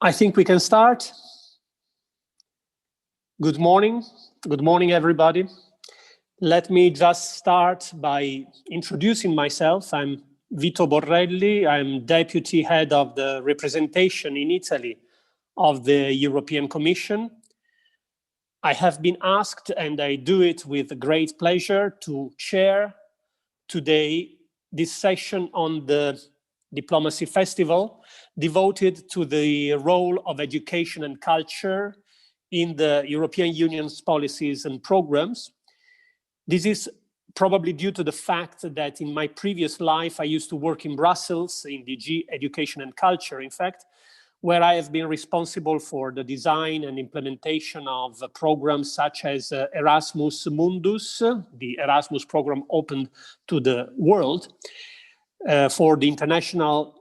I think we can start. Good morning. Good morning, everybody. Let me just start by introducing myself. I'm Vito Borrelli. I'm Deputy Head of the Representation in Italy of the European Commission. I have been asked, and I do it with great pleasure, to chair today this session on the Diplomacy Festival devoted to the role of education and culture in the European Union's policies and programs. This is probably due to the fact that in my previous life, I used to work in Brussels in DG Education and Culture, in fact, where I have been responsible for the design and implementation of programs such as Erasmus Mundus, the Erasmus program open to the world, for the international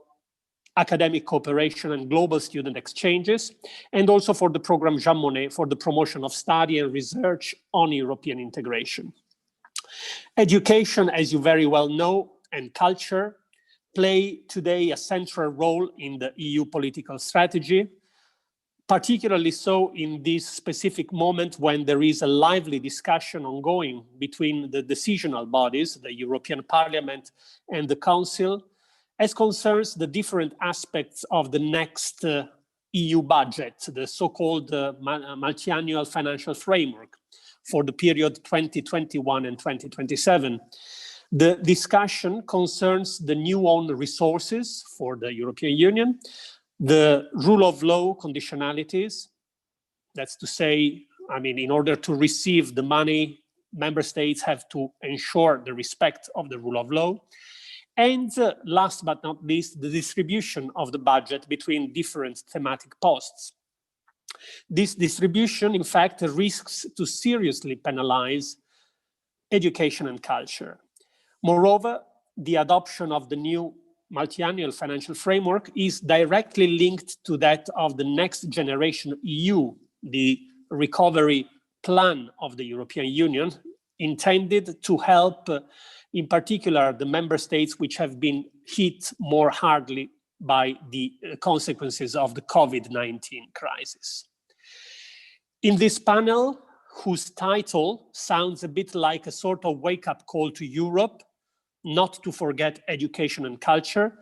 academic cooperation and global student exchanges, and also for the program Jean Monnet for the promotion of study and research on European integration. Education, as you very well know, and culture play today a central role in the EU political strategy, particularly so in this specific moment when there is a lively discussion ongoing between the decisional bodies, the European Parliament and the Council, as concerns the different aspects of the next EU budget, the so-called multi-annual financial framework for the period 2021 and 2027. The discussion concerns the new own resources for the European Union, the rule of law conditionalities. That's to say, in order to receive the money, member states have to ensure the respect of the rule of law. And last but not least, the distribution of the budget between different thematic posts. This distribution, in fact, risks to seriously penalize education and culture. Moreover, the adoption of the new multi-annual financial framework is directly linked to that of the next generation EU, the recovery plan of the European Union, intended to help, in particular, the member states which have been hit more hardly by the consequences of the COVID-19 crisis. In this panel, whose title sounds a bit like a sort of wake-up call to Europe, not to forget education and culture,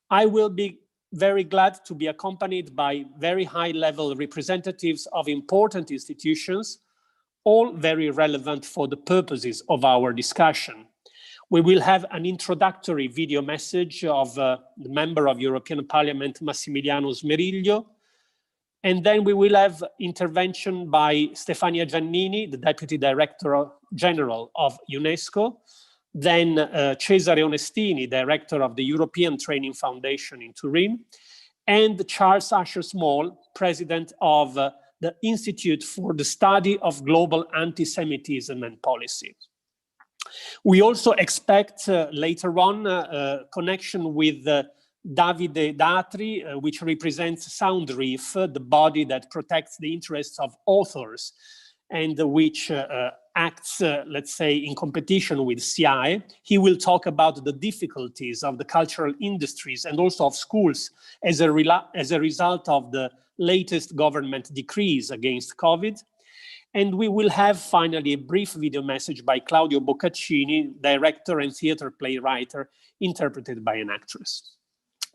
I will be very glad to be accompanied by very high-level representatives of important institutions, all very relevant for the purposes of our discussion. We will have an introductory video message of the member of European Parliament, Massimiliano Smeriglio, and then we will have intervention by Stefania Jeanine, the Deputy Director General of UNESCO, then Cesare Onestini, Director of the European Training Foundation in Turin, and Charles Asher-Small, President of the Institute for the Study of Global Antisemitism and Policy. We also expect later on a connection with Davide Datri, which represents Soundreef, the body that protects the interests of authors and which acts, let's say, in competition with CI. He will talk about the difficulties of the cultural industries and also of schools as a result of the latest government decrees against COVID. And we will have finally a brief video message by Claudio Boccaccini, director and theater playwright, interpreted by an actress.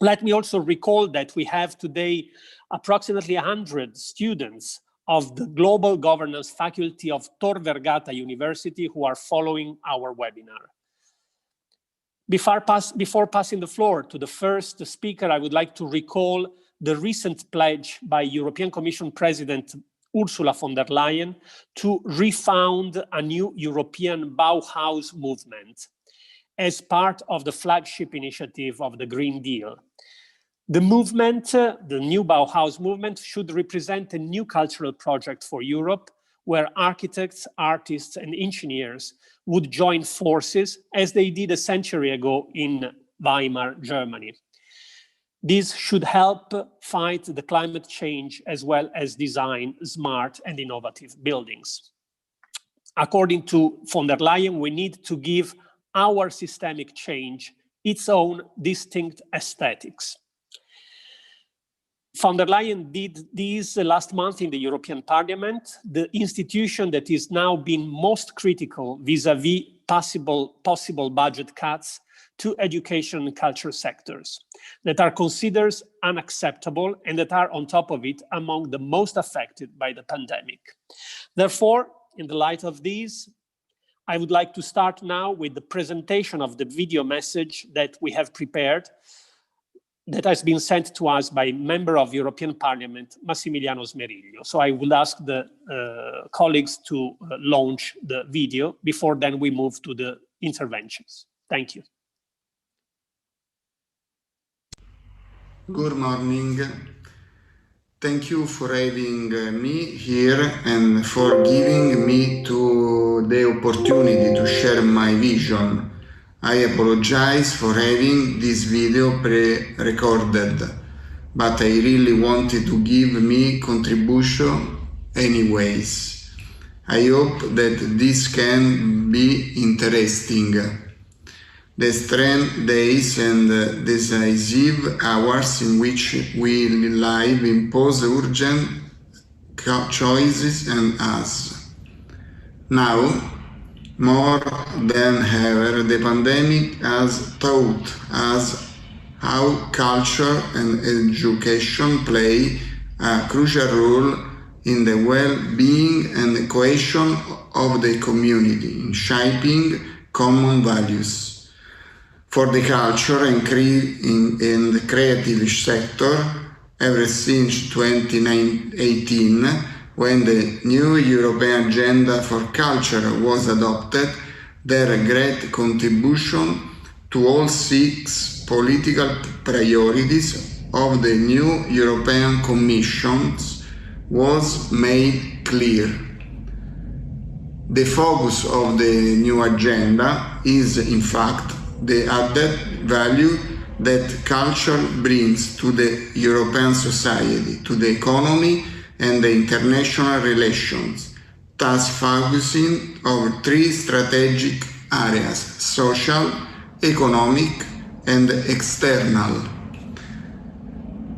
Let me also recall that we have today approximately 100 students of the Global Governance Faculty of Tor Vergata University who are following our webinar. Before passing the floor to the first speaker, I would like to recall the recent pledge by European Commission President Ursula von der Leyen to refound a new European Bauhaus movement as part of the flagship initiative of the Green Deal. The movement, the new Bauhaus movement, should represent a new cultural project for Europe, where architects, artists, and engineers would join forces as they did a century ago in Weimar, Germany. This should help fight the climate change as well as design smart and innovative buildings. According to von der Leyen, we need to give our systemic change its own distinct aesthetics. Von der Leyen did this last month in the European Parliament, the institution that is now being most critical vis-à-vis possible budget cuts to education and culture sectors that are considered unacceptable and that are on top of it among the most affected by the pandemic. Therefore, in the light of these, I would like to start now with the presentation of the video message that we have prepared that has been sent to us by member of European Parliament, Massimiliano Smeriglio. So I will ask the colleagues to launch the video. Before then we move to the interventions. Thank you. Good morning. Thank you for having me here and for giving me the opportunity to share my vision. I apologize for having this video pre-recorded, but I really wanted to give me contribution anyways. I hope that this can be interesting. The strange days and decisive hours in which we live impose urgent choices on us. Now, more than ever, the pandemic has taught us how culture and education play a crucial role in the well-being and cohesion of the community, in shaping common values. For the culture and creative sector, ever since 2018, when the new European Agenda for Culture was adopted, their great contribution to all 6 political priorities of the new European Commission was made clear. The focus of the new agenda is, in fact, the added value that culture brings to the European society, to the economy and the international relations, thus focusing on 3 strategic areas: social, economic, and external.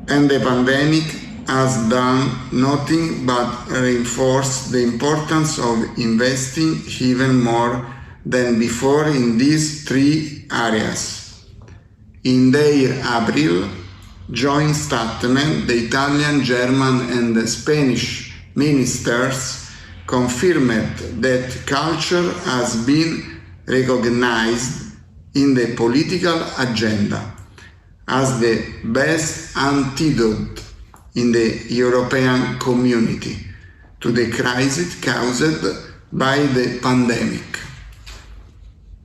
And the pandemic has done nothing but reinforce the importance of investing even more than before in these 3 areas. In their April joint statement, the Italian, German and Spanish ministers confirmed that culture has been recognized in the political agenda as the best antidote in the European community to the crisis caused by the pandemic.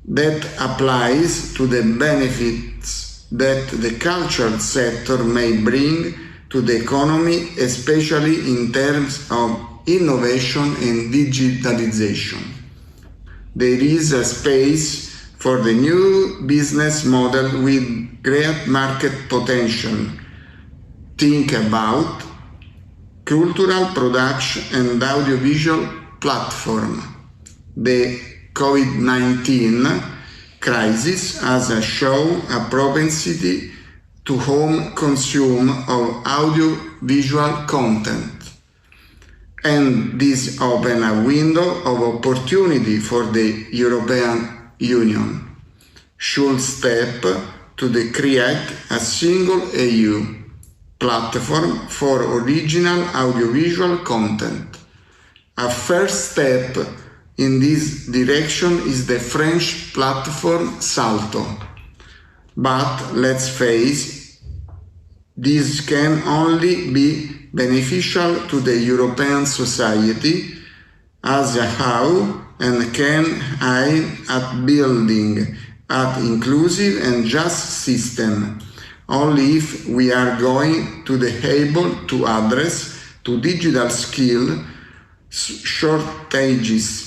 That applies to the benefits that the cultural sector may bring to the economy, especially in terms of innovation and digitalization. There is a space for the new business model with great market potential. Think about cultural production and audiovisual platform. The COVID-19 crisis has shown a propensity to home consume of audiovisual content. And this opens a window of opportunity for the European Union. Should step to create a single EU platform for original audiovisual content. A first step in this direction is the French platform Salto. But let's face, this can only be beneficial to the European society as a whole and can aim at building an inclusive and just system only if we are going to be able to address to digital skill shortages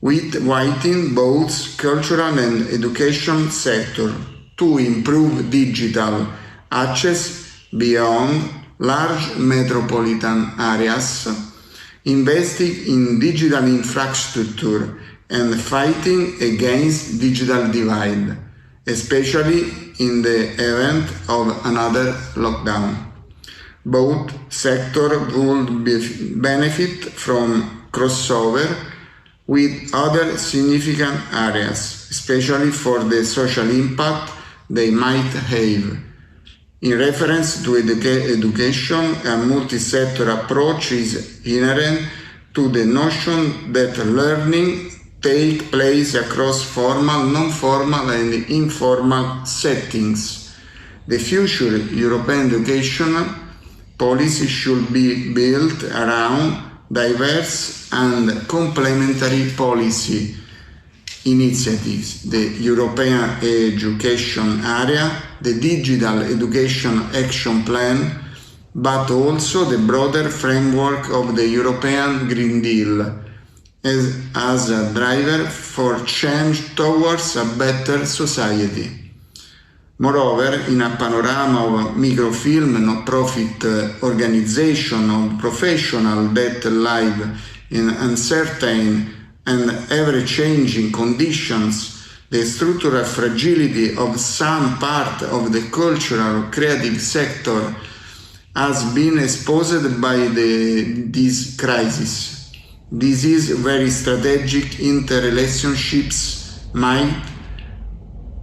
within both cultural and education sector to improve digital access beyond large metropolitan areas, investing in digital infrastructure and fighting against digital divide, especially in the event of another lockdown. Both sectors would benefit from crossover with other significant areas, especially for the social impact they might have. In reference to education, a multi-sector approach is inherent to the notion that learning takes place across formal, non-formal and informal settings. The future European educational policy should be built around diverse and complementary policy initiatives: the European Education Area, the Digital Education Action Plan, but also the broader framework of the European Green Deal as a driver for change towards a better society. Moreover, in a panorama of microfilm, non-profit organization of professionals that live in uncertain and ever-changing conditions, the structural fragility of some part of the cultural creative sector has been exposed by this crisis. This is very strategic interrelationships might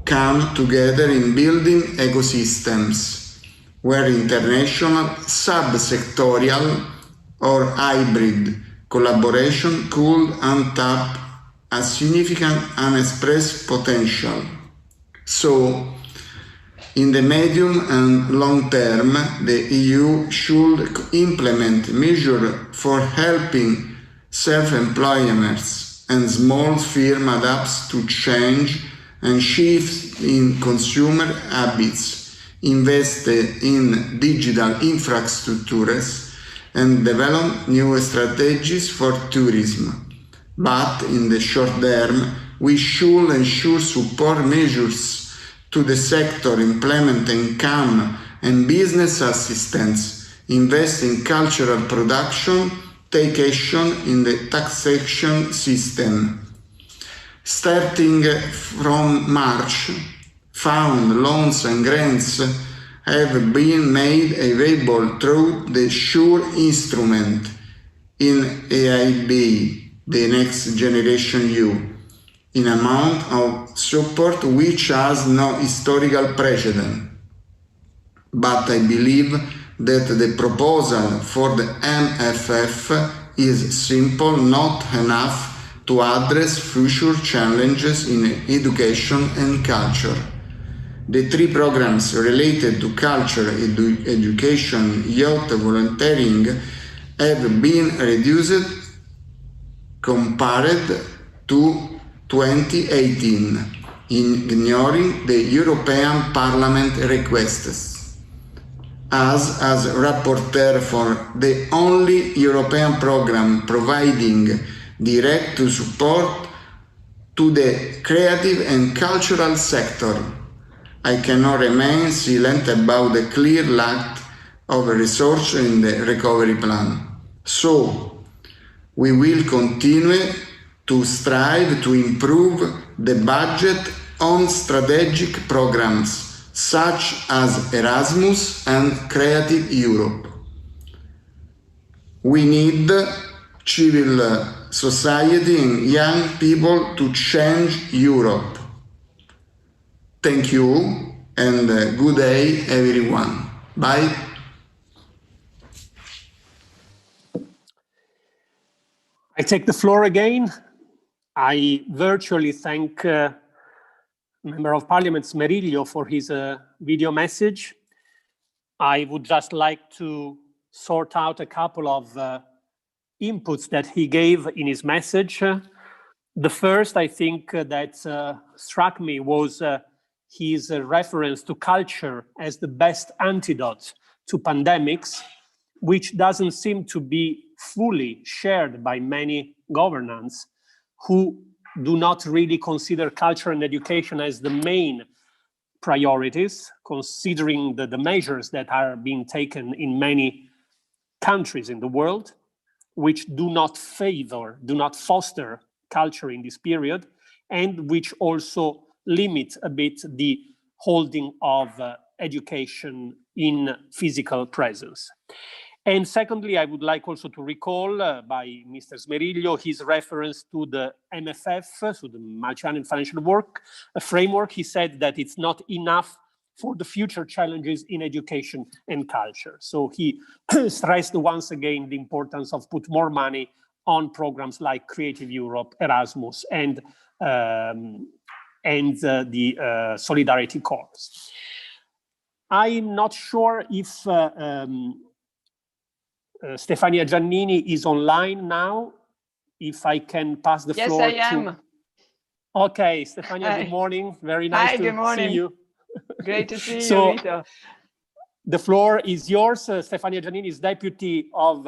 come together in building ecosystems where international, subsectorial or hybrid collaboration could untap a significant unexpressed potential. So, in the medium and long term, the EU should implement measures for helping self-employers and small firms adapt to change and shift in consumer habits, invest in digital infrastructures, and develop new strategies for tourism. But in the short term, we should ensure support measures to the sector, implement income and business assistance, invest in cultural production, take action in the taxation system. Starting from March, fund, loans and grants have been made available through the SURE instrument in EIB, the Next Generation EU, in amount of support which has no historical precedent. But I believe that the proposal for the MFF is simple, not enough to address future challenges in education and culture. The three programs related to culture, education, youth volunteering have been reduced compared to 2018, ignoring the European Parliament requests. As rapporteur for the only European program providing direct support to the creative and cultural sector, I cannot remain silent about the clear lack of resources in the recovery plan. So, we will continue to strive to improve the budget on strategic programs such as Erasmus and Creative Europe. We need civil society and young people to change Europe. Thank you and good day everyone. Bye. I take the floor again. I virtually thank Member of Parliament Smerillo for his video message. I would just like to sort out a couple of inputs that he gave in his message. The first, I think, that struck me was his reference to culture as the best antidote to pandemics, which doesn't seem to be fully shared by many governants who do not really consider culture and education as the main priorities, considering the measures that are being taken in many countries in the world, which do not foster culture in this period, and which also limit a bit the holding of education in physical presence. And secondly, I would like also to recall by Mr. Smeriglio his reference to the MFF, so the multi-annual financial framework. He said that it's not enough for the future challenges in education and culture. So he stressed once again the importance of put more money on programs like Creative Europe, Erasmus, and the Solidarity Corps. I'm not sure if Stefania Giannini is online now. If I can pass the floor to... Yes, I am. Okay, Stefania, good morning. Very nice to see you. Great to see so, you, Vito. The floor is yours. Stefania Jeanine is Deputy of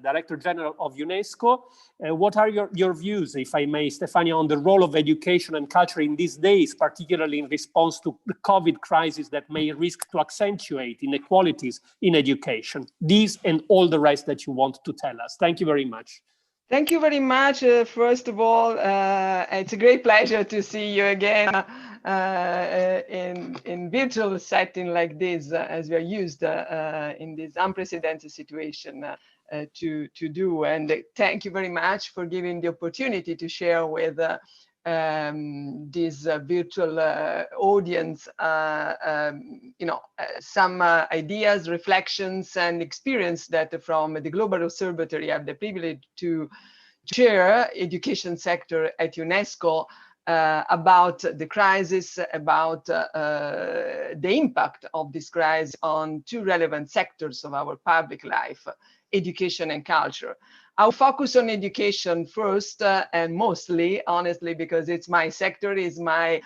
Director General of UNESCO. What are your views, if I may, Stefania, on the role of education and culture in these days, particularly in response to the COVID crisis that may risk to accentuate inequalities in education? These and all the rest that you want to tell us. Thank you very much. Thank you very much. First of all, it's a great pleasure to see you again in virtual setting like this, as we are used in this unprecedented situation to do. And thank you very much for giving the opportunity to share with this virtual audience, some ideas, reflections, and experience that from the Global Observatory I have the privilege to share education sector at UNESCO about the crisis, about the impact of this crisis on two relevant sectors of our public life, education and culture. I'll focus on education first and mostly, honestly, because it's my sector, is my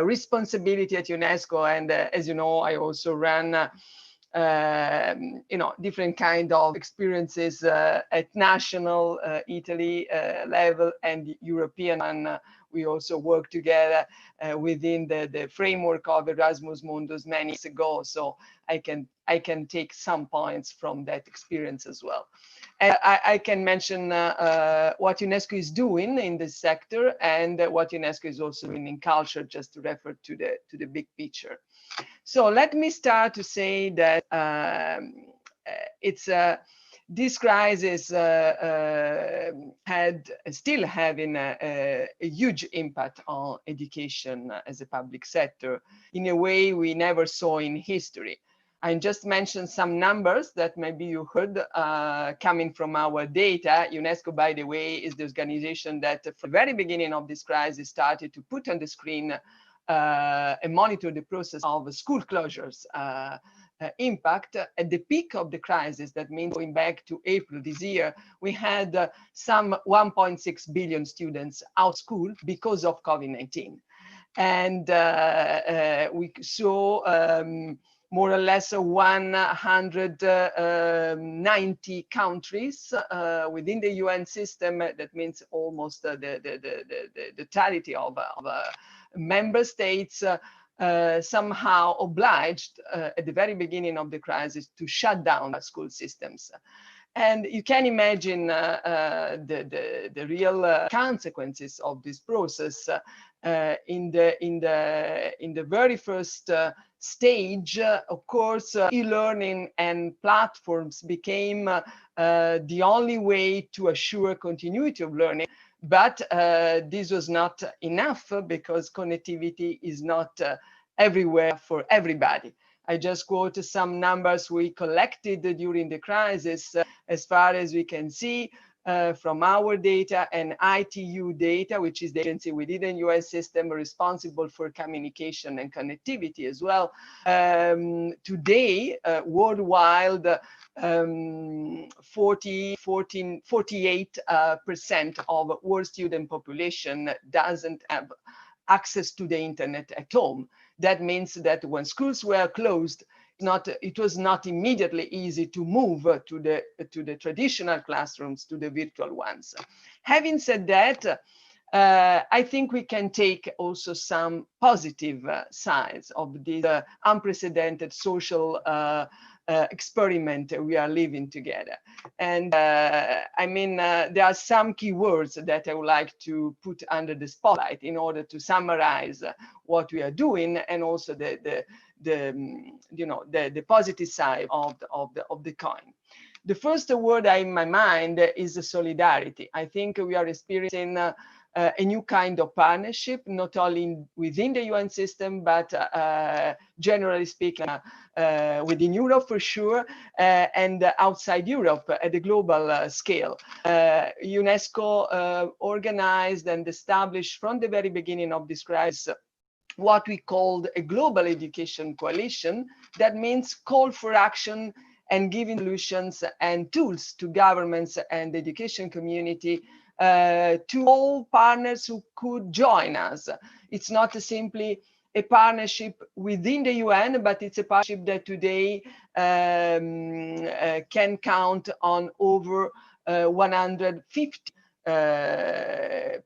responsibility at UNESCO. And as you know, I also run different kind of experiences at national Italy level and European. And we also work together within the framework of Erasmus Mundus many years ago. So I can take some points from that experience as well. And I can mention what UNESCO is doing in this sector and what UNESCO is also doing in culture, just to refer to the big picture. So let me start to say that this crisis still having a huge impact on education as a public sector in a way we never saw in history. I just mentioned some numbers that maybe you heard coming from our data. UNESCO, by the way, is the organization that from the very beginning of this crisis started to put on the screen and monitor the process of school closures impact. At the peak of the crisis, that means going back to April this year, we had some 1.6 billion students out of school because of COVID-19. And we saw more or less 190 countries within the UN system. That means almost the totality of member states somehow obliged at the very beginning of the crisis to shut down school systems. And you can imagine the real consequences of this process in the very first stage. Of course, e-learning and platforms became the only way to assure continuity of learning. But this was not enough because connectivity is not everywhere for everybody. I just quote some numbers we collected during the crisis. As far as we can see from our data and ITU data, which is the agency within the US system responsible for communication and connectivity as well. Today, worldwide, 48% of world student population doesn't have access to the internet at home. That means that when schools were closed, it was not immediately easy to move to the traditional classrooms to the virtual ones. Having said that, I think we can take also some positive sides of this unprecedented social experiment we are living together. And I mean, there are some key words that I would like to put under the spotlight in order to summarize what we are doing, and also the positive side of the coin. The first word in my mind is solidarity. I think we are experiencing a new kind of partnership, not only within the UN system, but generally speaking, within Europe for sure, and outside Europe at the global scale. UNESCO organized and established from the very beginning of this crisis what we called a global education coalition. That means call for action and giving solutions and tools to governments and the education community, to all partners who could join us. It's not simply a partnership within the UN, but it's a partnership that today can count on over 150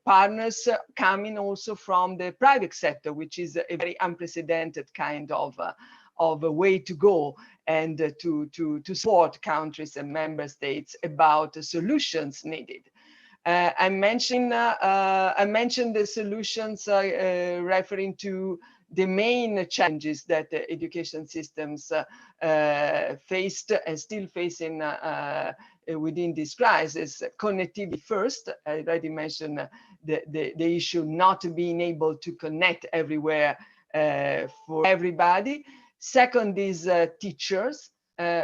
partners coming also from the private sector, which is a very unprecedented kind of a way to go, and to support countries and member states about the solutions needed. I mentioned the solutions referring to the main challenges that education systems faced and still facing within this crisis. Connectivity first. I already mentioned the issue not being able to connect everywhere for everybody. Second is teachers.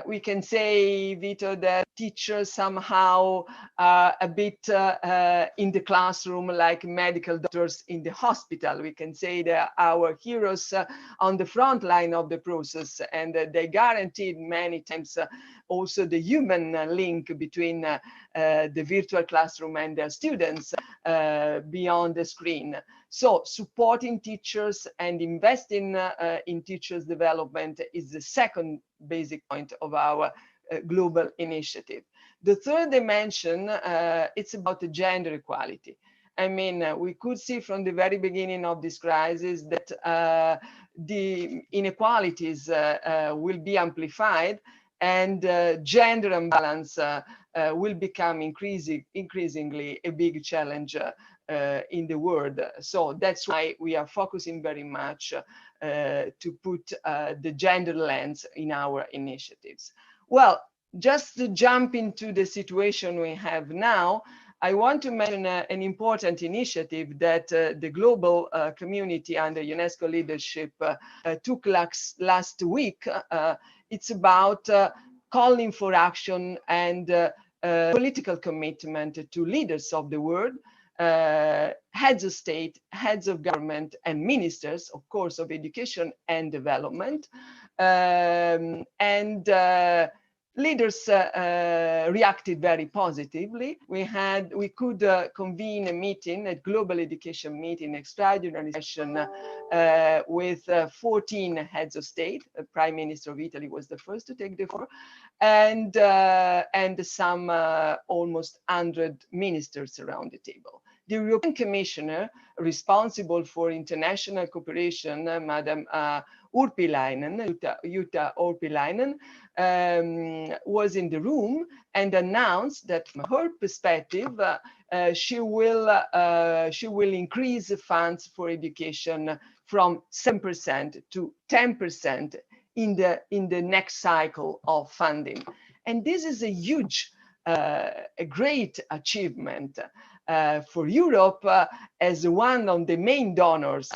We can say, Vito, that teachers somehow are a bit in the classroom like medical doctors in the hospital. We can say they're our heroes on the front line of the process, and they guaranteed many times also the human link between the virtual classroom and their students beyond the screen. So supporting teachers and investing in teachers' development is the second basic point of our global initiative. The third dimension, it's about the gender equality. I mean, we could see from the very beginning of this crisis that the inequalities will be amplified, and gender imbalance will become increasingly a big challenge in the world. So that's why we are focusing very much to put the gender lens in our initiatives. Well, just to jump into the situation we have now, I want to mention an important initiative that the global community under UNESCO leadership took last week. It's about calling for action and political commitment to leaders of the world, heads of state, heads of government, and ministers, of course, of education and development. Leaders reacted very positively. We could convene a meeting, a global education meeting, extraordinary session with 14 heads of state. The Prime Minister of Italy was the first to take the floor, and some almost 100 ministers around the table. The European Commissioner responsible for international cooperation, Madam Jutta Urpilainen, was in the room and announced that from her perspective, she will increase the funds for education from 7% to 10% in the next cycle of funding. And this is a huge, a great achievement for Europe as one of the main donors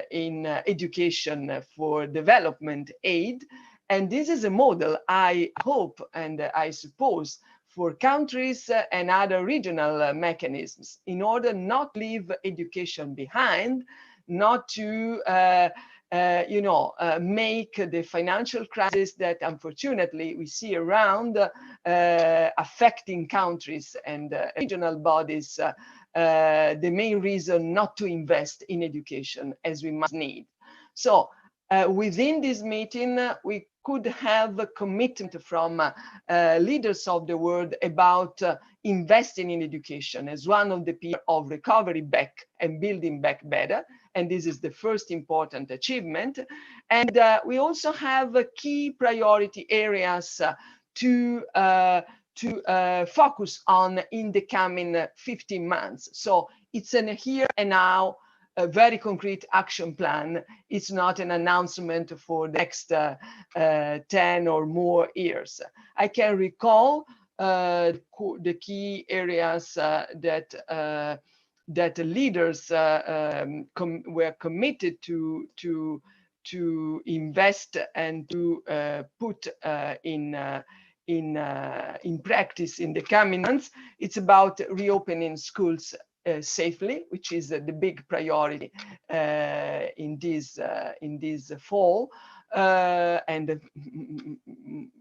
in education for development aid. And this is a model, I hope and I suppose, for countries and other regional mechanisms in order not to leave education behind, not to make the financial crisis that unfortunately we see around affecting countries and regional bodies the main reason not to invest in education as we must need. So within this meeting, we could have a commitment from leaders of the world about investing in education as one of the pillars of recovery back and building back better. and this is the first important achievement. And we also have key priority areas to focus on in the coming 15 months. So it's an here and now, a very concrete action plan. It's not an announcement for the next 10 or more years. I can recall the key areas that the leaders were committed to invest and to put in practice in the coming months. It's about reopening schools safely, which is the big priority in this fall, and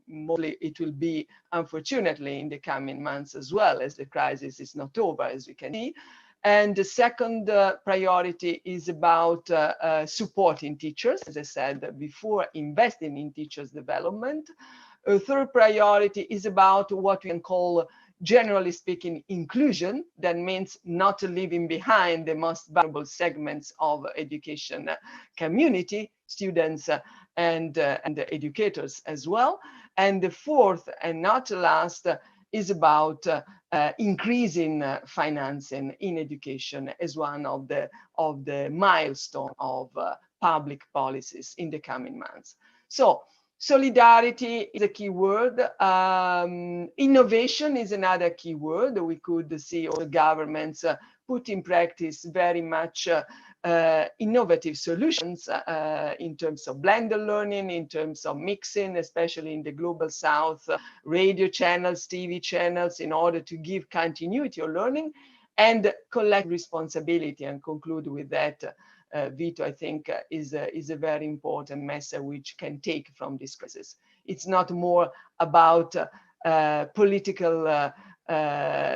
mostly it will be, unfortunately, in the coming months as well, as the crisis is not over, as we can see. And the second priority is about supporting teachers, as I said before, investing in teachers' development. A third priority is about what we can call, generally speaking, inclusion. That means not leaving behind the most vulnerable segments of education community, students and educators as well. And the fourth, and not last, is about increasing financing in education as one of the milestone of public policies in the coming months. So solidarity is a key word. Innovation is another key word. We could see all governments put in practice very much innovative solutions in terms of blended learning, in terms of mixing, especially in the global south, radio channels, TV channels, in order to give continuity of learning and collect responsibility. And conclude with that, Vito, I think is a very important message which can take from this crisis. It's not more about political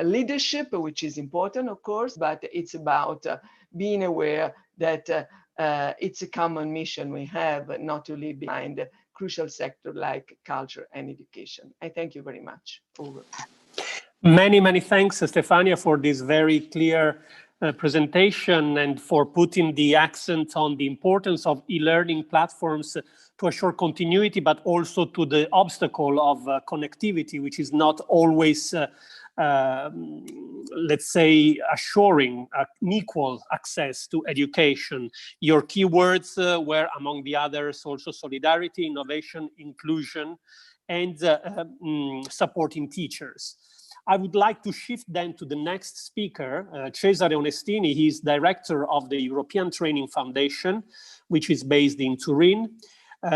leadership, which is important, of course, but it's about being aware that it's a common mission we have, not to leave behind a crucial sector like culture and education. I thank you very much. Over. Many, many thanks, Stefania, for this very clear presentation and for putting the accent on the importance of e-learning platforms to assure continuity, but also to the obstacle of connectivity, which is not always, let's say, assuring an equal access to education. Your keywords were, among the others, also solidarity, innovation, inclusion, and supporting teachers. I would like to shift then to the next speaker, Cesare Onestini. He is director of the European Training Foundation, which is based in Turin.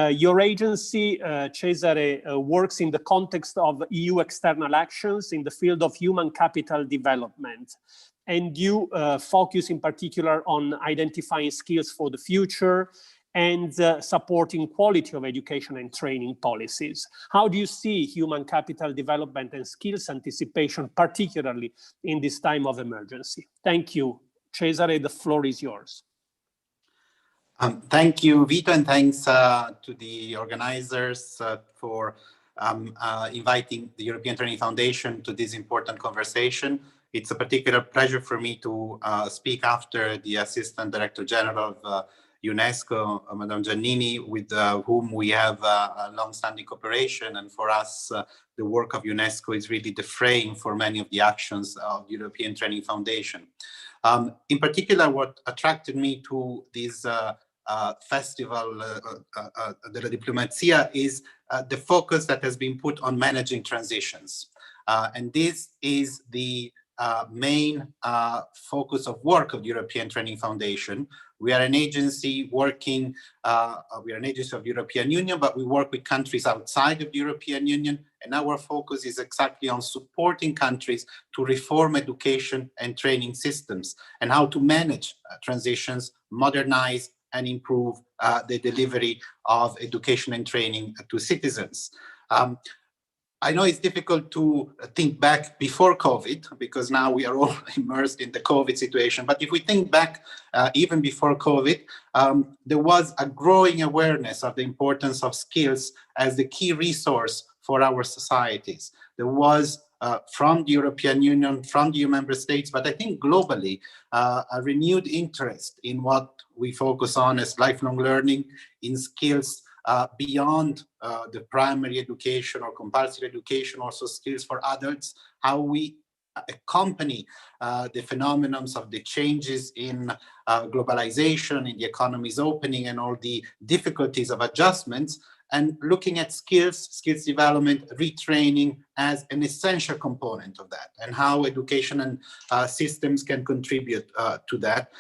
Your agency, Cesare, works in the context of EU external actions in the field of human capital development. And you focus in particular on identifying skills for the future and supporting quality of education and training policies. How do you see human capital development and skills anticipation, particularly in this time of emergency? Thank you. Cesare, the floor is yours. Thank you, Vito, and thanks to the organizers for inviting the European Training Foundation to this important conversation. It's a particular pleasure for me to speak after the Assistant Director General of UNESCO, Madame Jeanine, with whom we have a long-standing cooperation. And for us, the work of UNESCO is really the frame for many of the actions of the European Training Foundation. In particular, what attracted me to this festival, della Diplomazia, is the focus that has been put on managing transitions. And this is the main focus of work of the European Training Foundation. We are an agency working, we are an agency of the European Union, but we work with countries outside of the European Union. And our focus is exactly on supporting countries to reform education and training systems and how to manage transitions, modernize and improve the delivery of education and training to citizens. I know it's difficult to think back before COVID because now we are all immersed in the COVID situation. But if we think back even before COVID, there was a growing awareness of the importance of skills as the key resource for our societies. There was from the European Union, from the EU member states, but I think globally, a renewed interest in what we focus on as lifelong learning, in skills beyond the primary education or compulsory education, also skills for adults, how we accompany the phenomenons of the changes in globalization, in the economy's opening, and all the difficulties of adjustments, and looking at skills development, retraining as an essential component of that, and how education and systems can contribute to that.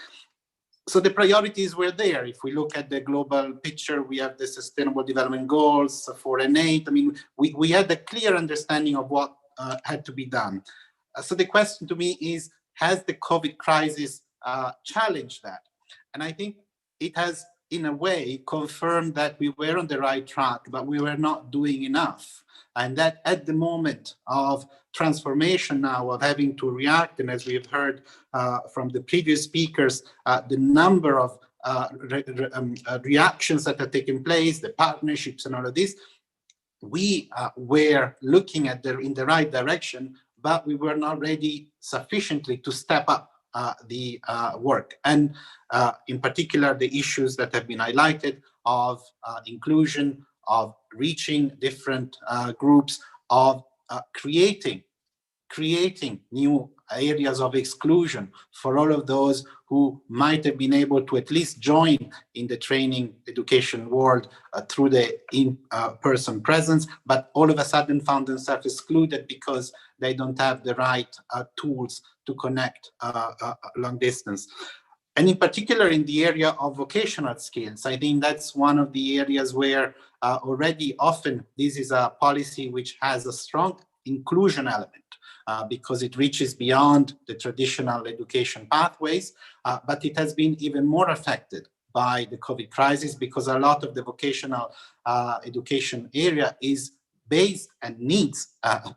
So the priorities were there. If we look at the global picture, we have the Sustainable Development Goals 4 and 8. I mean, we had a clear understanding of what had to be done. So the question to me is, has the COVID crisis challenged that? And I think it has, in a way, confirmed that we were on the right track, but we were not doing enough. And that at the moment of transformation now, of having to react, and as we have heard from the previous speakers, the number of reactions that are taking place, the partnerships and all of this, we were looking at in the right direction, but we were not ready sufficiently to step up the work. And in particular, the issues that have been highlighted of inclusion, of reaching different groups, of creating new areas of exclusion for all of those who might have been able to at least join in the training education world through the in-person presence, but all of a sudden found themselves excluded because they don't have the right tools to connect long distance. And in particular, in the area of vocational skills, I think that's one of the areas where already often this is a policy which has a strong inclusion element. Because it reaches beyond the traditional education pathways, but it has been even more affected by the COVID crisis because a lot of the vocational education area is based and needs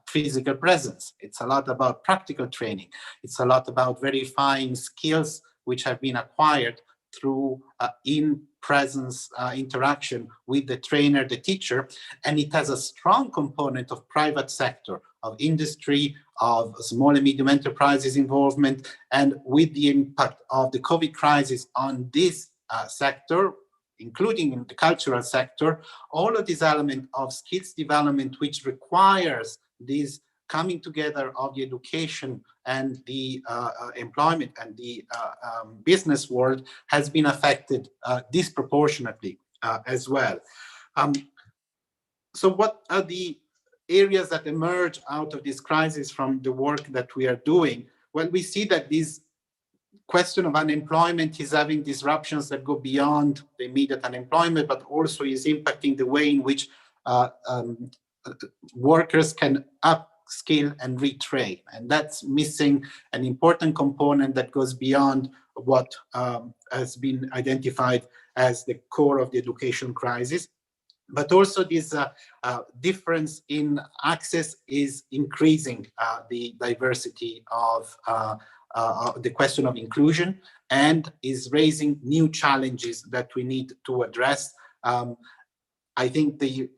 physical presence. It's a lot about practical training. It's a lot about verifying skills which have been acquired through in-presence interaction with the trainer, the teacher, and it has a strong component of private sector, of industry, of small and medium enterprises involvement, and with the impact of the COVID crisis on this sector, including in the cultural sector, all of this element of skills development, which requires this coming together of the education and the employment and the business world has been affected disproportionately as well. So what are the areas that emerge out of this crisis from the work that we are doing? Well, we see that this question of unemployment is having disruptions that go beyond the immediate unemployment, but also is impacting the way in which workers can upskill and retrain. And that's missing an important component that goes beyond what has been identified as the core of the education crisis. But also this difference in access is increasing the diversity of the question of inclusion and is raising new challenges that we need to address. I think the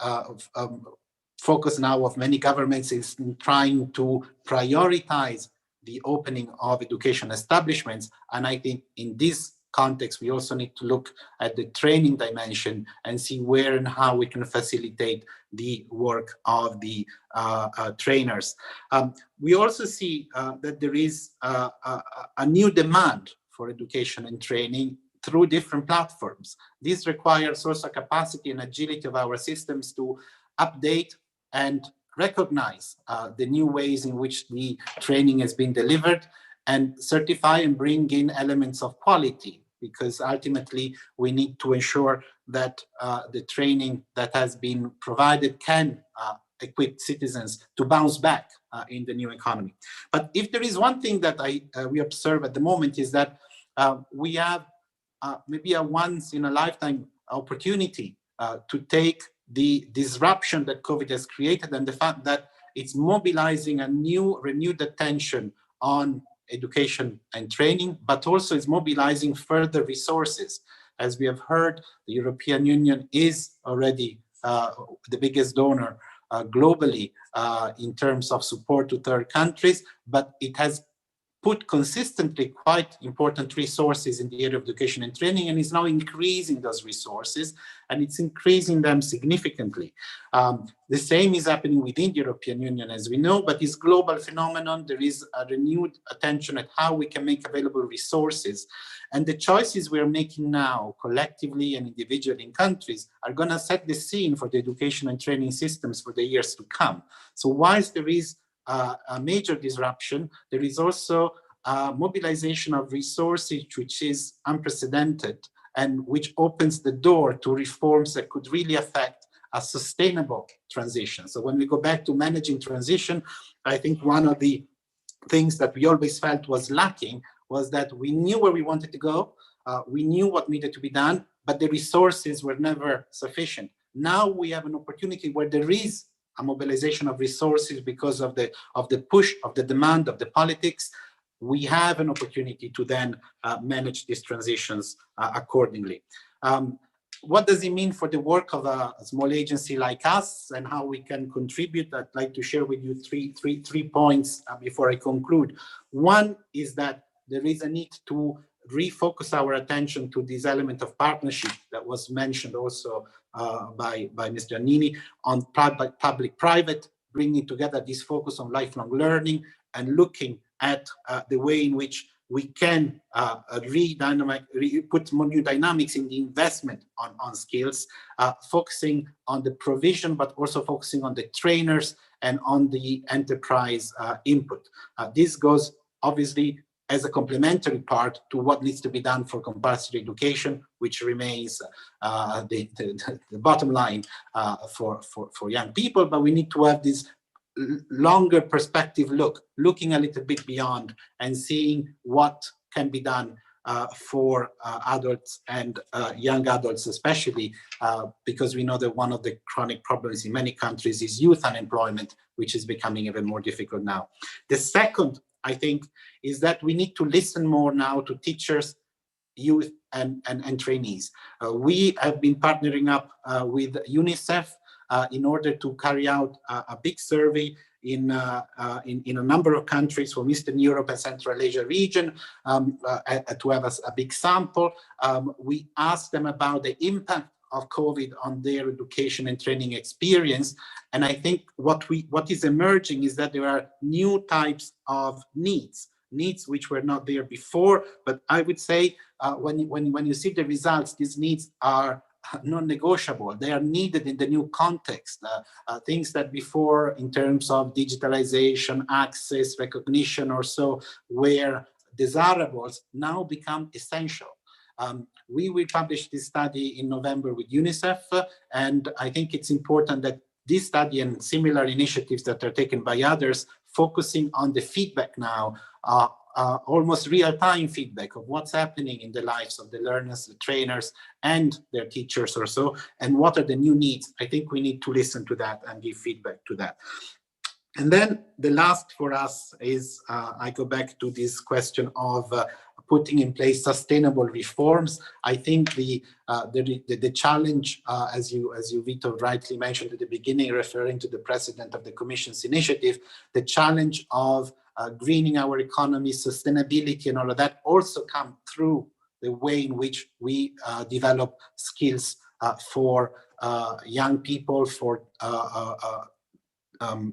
focus now of many governments is in trying to prioritize the opening of education establishments. And I think in this context, we also need to look at the training dimension and see where and how we can facilitate the work of the trainers. We also see that there is a new demand for education and training through different platforms. This requires also capacity and agility of our systems to update and recognize the new ways in which the training has been delivered and certify and bring in elements of quality, because ultimately we need to ensure that the training that has been provided can equip citizens to bounce back in the new economy. But if there is one thing that we observe at the moment is that we have maybe a once in a lifetime opportunity to take the disruption that COVID has created and the fact that it's mobilizing a new renewed attention on education and training, but also is mobilizing further resources. As we have heard, the European Union is already the biggest donor globally in terms of support to third countries, but it has put consistently quite important resources in the area of education and training, and is now increasing those resources, and it's increasing them significantly. The same is happening within the European Union, as we know, but this global phenomenon, there is a renewed attention at how we can make available resources. And the choices we are making now, collectively and individually in countries, are going to set the scene for the education and training systems for the years to come. So whilst there is a major disruption, there is also a mobilization of resources which is unprecedented and which opens the door to reforms that could really affect a sustainable transition. So when we go back to managing transition, I think one of the things that we always felt was lacking was that we knew where we wanted to go, we knew what needed to be done, but the resources were never sufficient. Now we have an opportunity where there is a mobilization of resources because of the push, of the demand, of the politics. We have an opportunity to then manage these transitions accordingly. What does it mean for the work of a small agency like us and how we can contribute? I'd like to share with you three points before I conclude. One is that there is a need to refocus our attention to this element of partnership that was mentioned also by Ms. Jeanine on public-private, bringing together this focus on lifelong learning and looking at the way in which we can put more new dynamics in the investment on skills, focusing on the provision, but also focusing on the trainers and on the enterprise input. This goes obviously as a complementary part to what needs to be done for compulsory education, which remains the bottom line for young people. But we need to have this longer perspective looking a little bit beyond and seeing what can be done for adults and young adults especially, because we know that one of the chronic problems in many countries is youth unemployment, which is becoming even more difficult now. The second, I think, is that we need to listen more now to teachers, youth, and trainees. We have been partnering up with UNICEF in order to carry out a big survey in a number of countries from Eastern Europe and Central Asia region to have a big sample. We asked them about the impact of COVID on their education and training experience. And I think what is emerging is that there are new types of needs which were not there before. But I would say when you see the results, these needs are non-negotiable. They are needed in the new context. Things that before, in terms of digitalization, access, recognition, or so, were desirables, now become essential. We will publish this study in November with UNICEF, and I think it's important that this study and similar initiatives that are taken by others, focusing on the feedback now, almost real-time feedback of what's happening in the lives of the learners, the trainers, and their teachers or so, and what are the new needs. I think we need to listen to that and give feedback to that. And then the last for us is, I go back to this question of putting in place sustainable reforms. I think the challenge, as you Vito rightly mentioned at the beginning, referring to the president of the Commission's initiative, the challenge of greening our economy, sustainability, and all of that also come through the way in which we develop skills for young people, for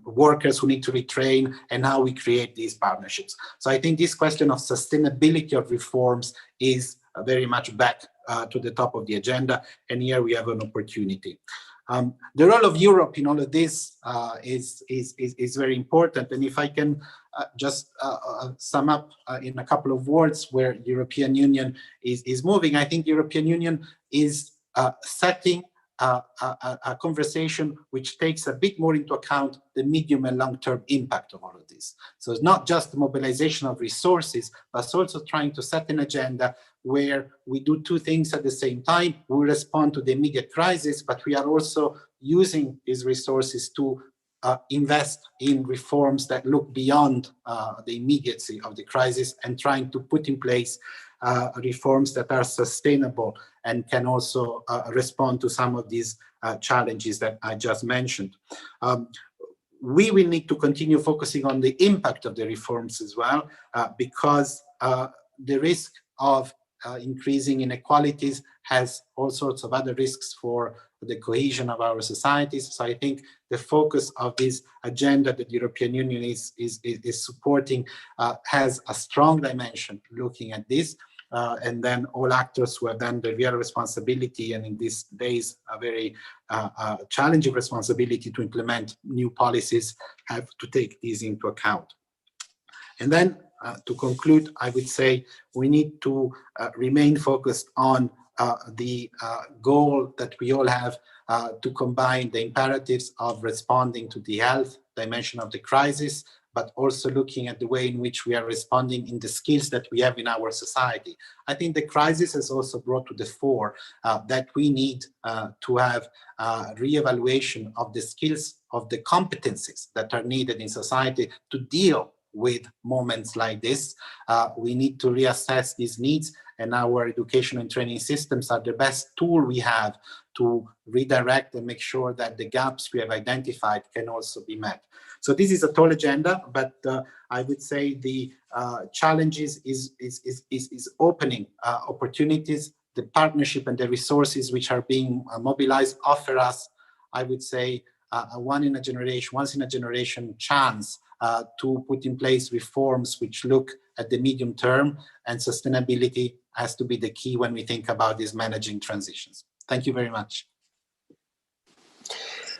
workers who need to retrain, and how we create these partnerships. So I think this question of sustainability of reforms is very much back to the top of the agenda, and here we have an opportunity. The role of Europe in all of this is very important, and if I can just sum up in a couple of words where the European Union is moving, I think the European Union is setting a conversation which takes a bit more into account the medium and long-term impact of all of this. So it's not just the mobilization of resources, but it's also trying to set an agenda where we do two things at the same time. We respond to the immediate crisis, but we are also using these resources to invest in reforms that look beyond the immediacy of the crisis, and trying to put in place reforms that are sustainable and can also respond to some of these challenges that I just mentioned. We will need to continue focusing on the impact of the reforms as well, because the risk of increasing inequalities has all sorts of other risks for the cohesion of our societies. So I think the focus of this agenda that the European Union is supporting has a strong dimension looking at this. And then all actors who have then the real responsibility, and in these days a very challenging responsibility to implement new policies, have to take these into account. And then to conclude, I would say we need to remain focused on the goal that we all have to combine the imperatives of responding to the health dimension of the crisis, but also looking at the way in which we are responding in the skills that we have in our society. I think the crisis has also brought to the fore that we need to have re-evaluation of the skills, of the competencies that are needed in society to deal with moments like this. We need to reassess these needs, and our education and training systems are the best tool we have to redirect and make sure that the gaps we have identified can also be met. So this is a tall agenda, but I would say the challenges is opening opportunities. The partnership and the resources which are being mobilized offer us, I would say, a once in a generation chance to put in place reforms which look at the medium term, and sustainability has to be the key when we think about these managing transitions. Thank you very much.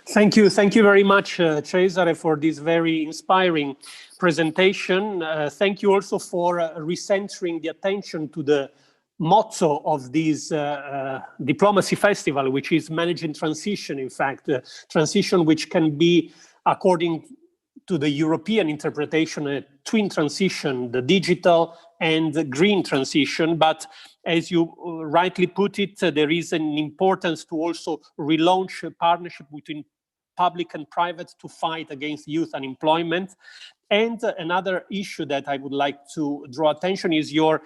Thank you very much, Cesare, for this very inspiring presentation. Thank you also for recentering the attention to the motto of this diplomacy festival, which is managing transition. In fact, transition which can be, according to the European interpretation, a twin transition, the digital and the green transition. But as you rightly put it, there is an importance to also relaunch a partnership between public and private to fight against youth unemployment. And another issue that I would like to draw attention is your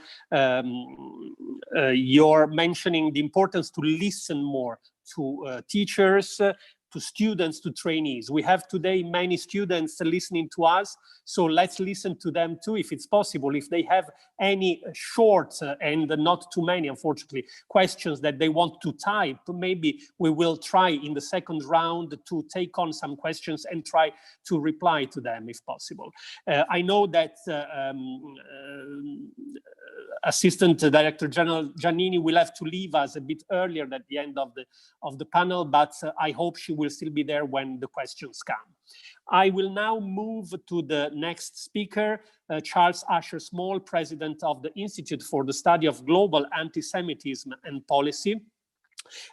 mentioning the importance to listen more to teachers, to students, to trainees. We have today many students listening to us, so let's listen to them too, if it's possible. If they have any short, and not too many, unfortunately, questions that they want to type, maybe we will try in the second round to take on some questions and try to reply to them if possible. I know that Assistant Director General Jeanine will have to leave us a bit earlier at the end of the panel, but I hope she will still be there when the questions come. I will now move to the next speaker, Charles Asher-Small, President of the Institute for the Study of Global Antisemitism and Policy.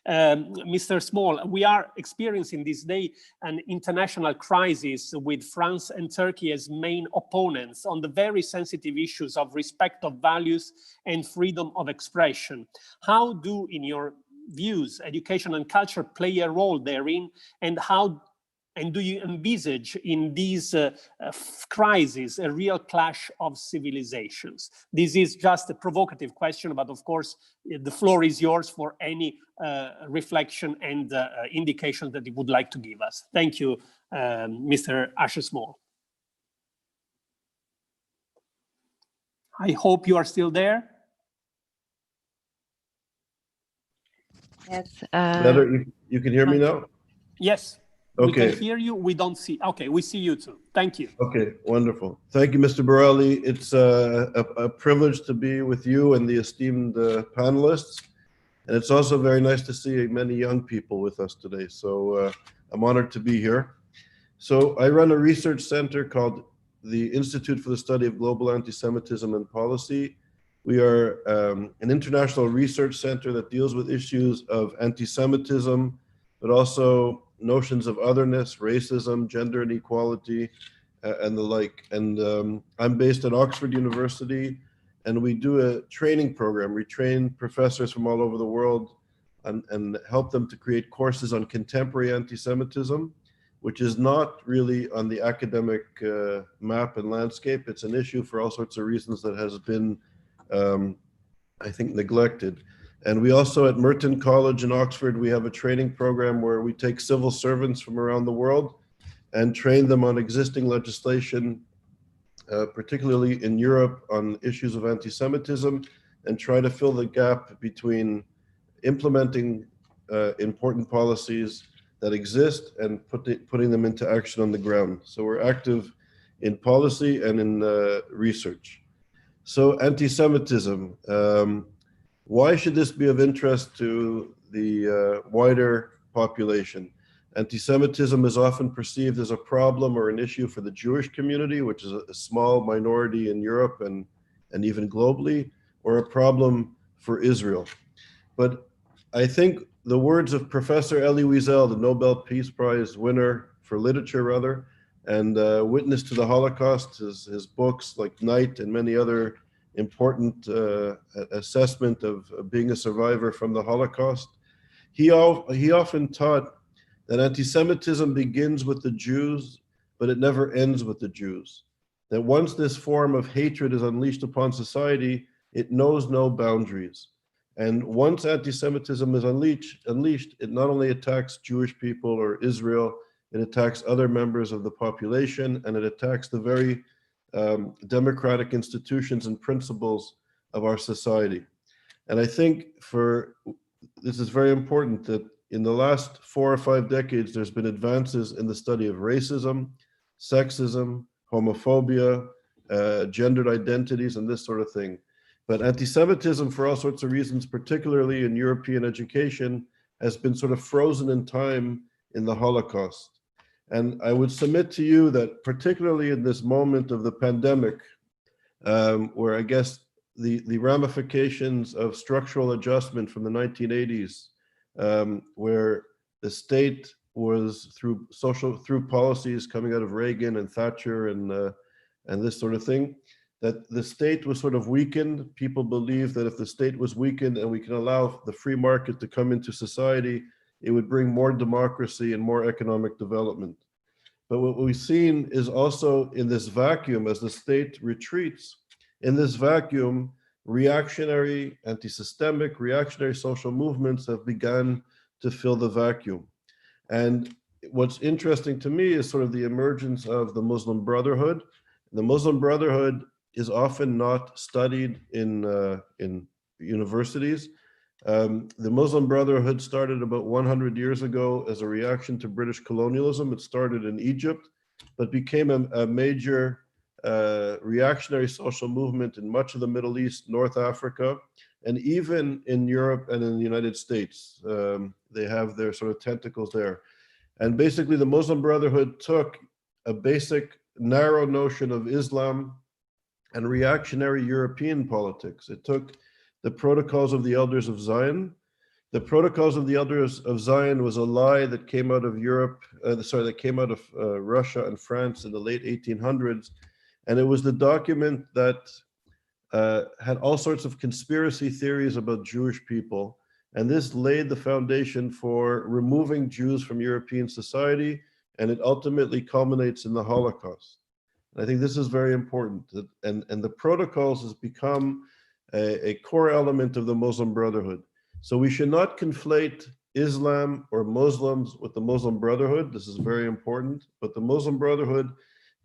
Mr. Small, we are experiencing this day an international crisis with France and Turkey as main opponents on the very sensitive issues of respect of values and freedom of expression. How do, in your views, education and culture play a role therein, and do you envisage in these crises a real clash of civilizations? This is just a provocative question, but of course the floor is yours for any reflection and indication that you would like to give us. Thank you, Mr. Asher-Small. I hope you are still there. Yes. You can hear me now? Yes. Okay. We can hear you. We don't see. Okay, we see you too. Thank you. Okay, wonderful. Thank you, Mr. Borelli. It's a privilege to be with you and the esteemed panelists. And it's also very nice to see many young people with us today. So I'm honored to be here. So I run a research center called the Institute for the Study of Global Antisemitism and Policy. We are an international research center that deals with issues of anti-Semitism, but also notions of otherness, racism, gender inequality, and the like. And I'm based at Oxford University, and we do a training program. We train professors from all over the world and help them to create courses on contemporary anti-Semitism, which is not really on the academic map and landscape. It's an issue for all sorts of reasons that has been I think, neglected. And we also at Merton College in Oxford, we have a training program where we take civil servants from around the world and train them on existing legislation, particularly in Europe, on issues of anti-Semitism, and try to fill the gap between implementing important policies that exist and putting them into action on the ground. So we're active in policy and in research. So anti-Semitism, why should this be of interest to the wider population? Anti-Semitism is often perceived as a problem or an issue for the Jewish community, which is a small minority in Europe and even globally, or a problem for Israel. But I think the words of Professor Elie Wiesel, the Nobel Peace Prize winner for literature, rather, and witness to the Holocaust, his books like Night and many other important assessment of being a survivor from the Holocaust, he often taught that anti-Semitism begins with the Jews, but it never ends with the Jews. That once this form of hatred is unleashed upon society, it knows no boundaries. And once anti-Semitism is unleashed, it not only attacks Jewish people or Israel, it attacks other members of the population, and it attacks the very democratic institutions and principles of our society. And I think this is very important that in the last 4 or 5 decades, there's been advances in the study of racism, sexism, homophobia, gendered identities, and this sort of thing. But anti-Semitism, for all sorts of reasons, particularly in European education, has been sort of frozen in time in the Holocaust. And I would submit to you that particularly in this moment of the pandemic, where I guess the ramifications of structural adjustment from the 1980s, where the state was through policies coming out of Reagan and Thatcher and this sort of thing, that the state was sort of weakened. People believed that if the state was weakened and we can allow the free market to come into society, it would bring more democracy and more economic development. But what we've seen is also in this vacuum, as the state retreats, in this vacuum, reactionary, anti-systemic, reactionary social movements have begun to fill the vacuum. And what's interesting to me is sort of the emergence of the Muslim Brotherhood. The Muslim Brotherhood is often not studied in universities. The Muslim Brotherhood started about 100 years ago as a reaction to British colonialism. It started in Egypt, but became a major reactionary social movement in much of the Middle East, North Africa, and even in Europe and in the United States. They have their sort of tentacles there. And basically the Muslim Brotherhood took a basic narrow notion of Islam and reactionary European politics. It took the Protocols of the Elders of Zion. The Protocols of the Elders of Zion was a lie that came out of that came out of Russia and France in the late 1800s. And it was the document that had all sorts of conspiracy theories about Jewish people. And this laid the foundation for removing Jews from European society. And it ultimately culminates in the Holocaust. I think this is very important, and the Protocols has become a core element of the Muslim Brotherhood. So we should not conflate Islam or Muslims with the Muslim Brotherhood. This is very important, but the Muslim Brotherhood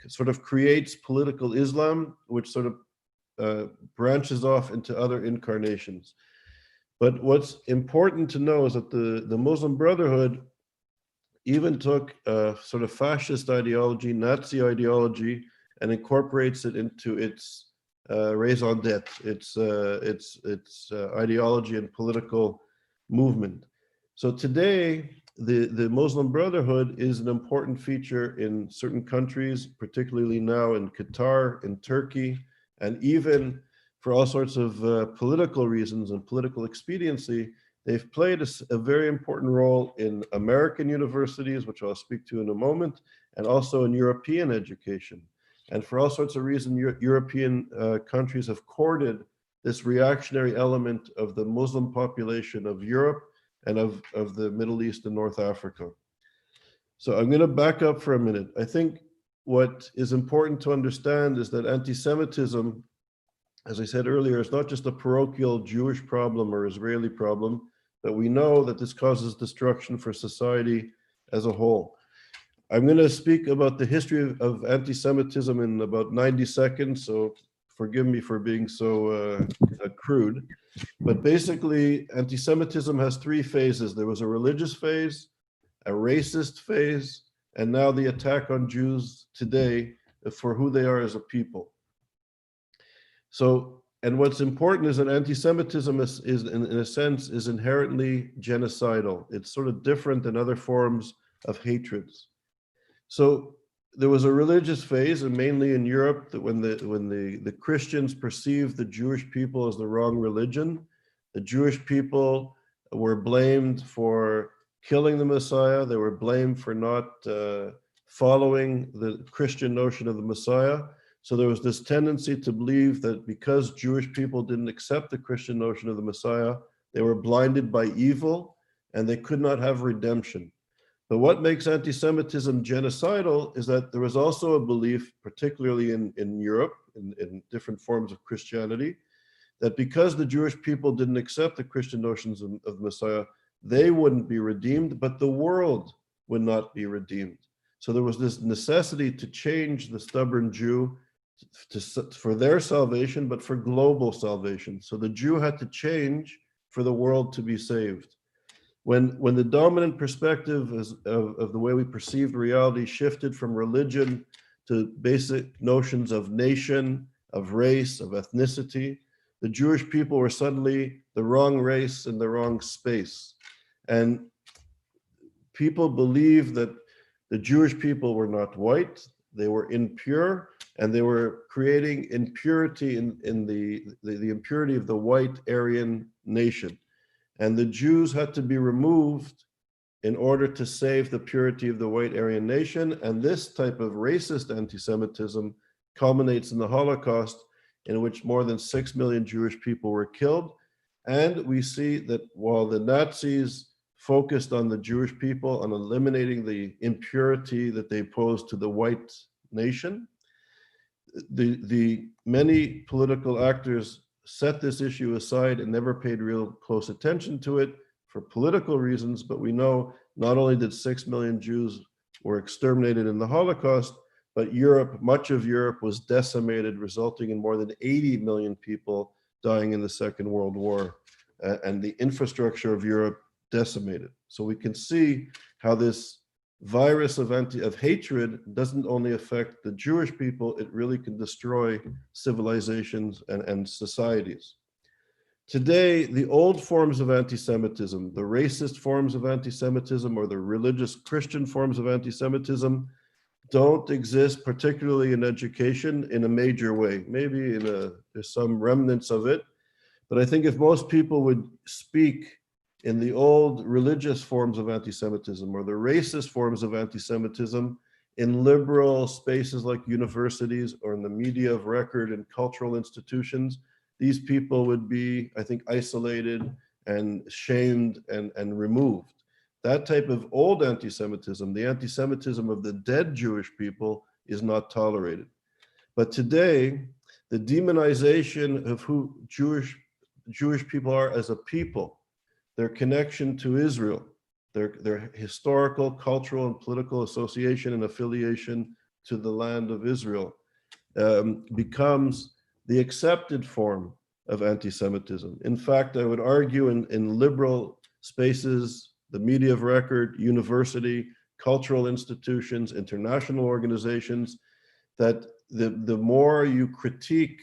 sort of creates political Islam, which sort of branches off into other incarnations. But what's important to know is that the Muslim Brotherhood even took sort of fascist ideology, Nazi ideology, and incorporates it into its raison d'etre, its ideology and political movement. So today, the Muslim Brotherhood is an important feature in certain countries, particularly now in Qatar, in Turkey, and even for all sorts of political reasons and political expediency, they've played a very important role in American universities, which I'll speak to in a moment, and also in European education. And for all sorts of reasons, European countries have courted this reactionary element of the Muslim population of Europe and of the Middle East and North Africa. So I'm going to back up for a minute. I think what is important to understand is that anti-Semitism as I said earlier, it's not just a parochial Jewish problem or Israeli problem, but we know that this causes destruction for society as a whole. I'm going to speak about the history of anti-Semitism in about 90 seconds, so forgive me for being so crude. But basically, anti-Semitism has three phases. There was a religious phase, a racist phase, and now the attack on Jews today for who they are as a people. So, and what's important is that anti-Semitism is in a sense, is inherently genocidal. It's sort of different than other forms of hatreds. So there was a religious phase, and mainly in Europe, that when the Christians perceived the Jewish people as the wrong religion, the Jewish people were blamed for killing the Messiah. They were blamed for not following the Christian notion of the Messiah. So there was this tendency to believe that because Jewish people didn't accept the Christian notion of the Messiah, they were blinded by evil and they could not have redemption. But what makes anti-Semitism genocidal is that there was also a belief, particularly in Europe, in different forms of Christianity, that because the Jewish people didn't accept the Christian notions of Messiah, they wouldn't be redeemed, but the world would not be redeemed. So there was this necessity to change the stubborn Jew for their salvation, but for global salvation. So the Jew had to change for the world to be saved. When the dominant perspective of the way we perceived reality shifted from religion to basic notions of nation, of race, of ethnicity, the Jewish people were suddenly the wrong race in the wrong space. And people believed that the Jewish people were not white, they were impure, and they were creating impurity in the impurity of the white Aryan nation. And the Jews had to be removed in order to save the purity of the white Aryan nation. And this type of racist anti-Semitism culminates in the Holocaust, in which more than 6 million Jewish people were killed. And we see that while the Nazis focused on the Jewish people, on eliminating the impurity that they posed to the white nation, the many political actors set this issue aside and never paid real close attention to it for political reasons. But we know not only did 6 million Jews were exterminated in the Holocaust, but Europe, much of Europe was decimated, resulting in more than 80 million people dying in the Second World War, and the infrastructure of Europe decimated. So we can see how this virus of hatred doesn't only affect the Jewish people, it really can destroy civilizations and societies. Today, the old forms of anti-Semitism, the racist forms of anti-Semitism or the religious Christian forms of anti-Semitism don't exist, particularly in education, in a major way. Maybe there's some remnants of it, but I think if most people would speak in the old religious forms of anti-Semitism or the racist forms of anti-Semitism in liberal spaces like universities or in the media of record and cultural institutions, these people would be, I think, isolated and shamed and removed. That type of old anti-Semitism, the anti-Semitism of the dead Jewish people, is not tolerated. But today, the demonization of who Jewish people are as a people, their connection to Israel, their historical, cultural, and political association and affiliation to the land of Israel, becomes the accepted form of anti-Semitism. In fact, I would argue in liberal spaces, the media of record, university, cultural institutions, international organizations, that the more you critique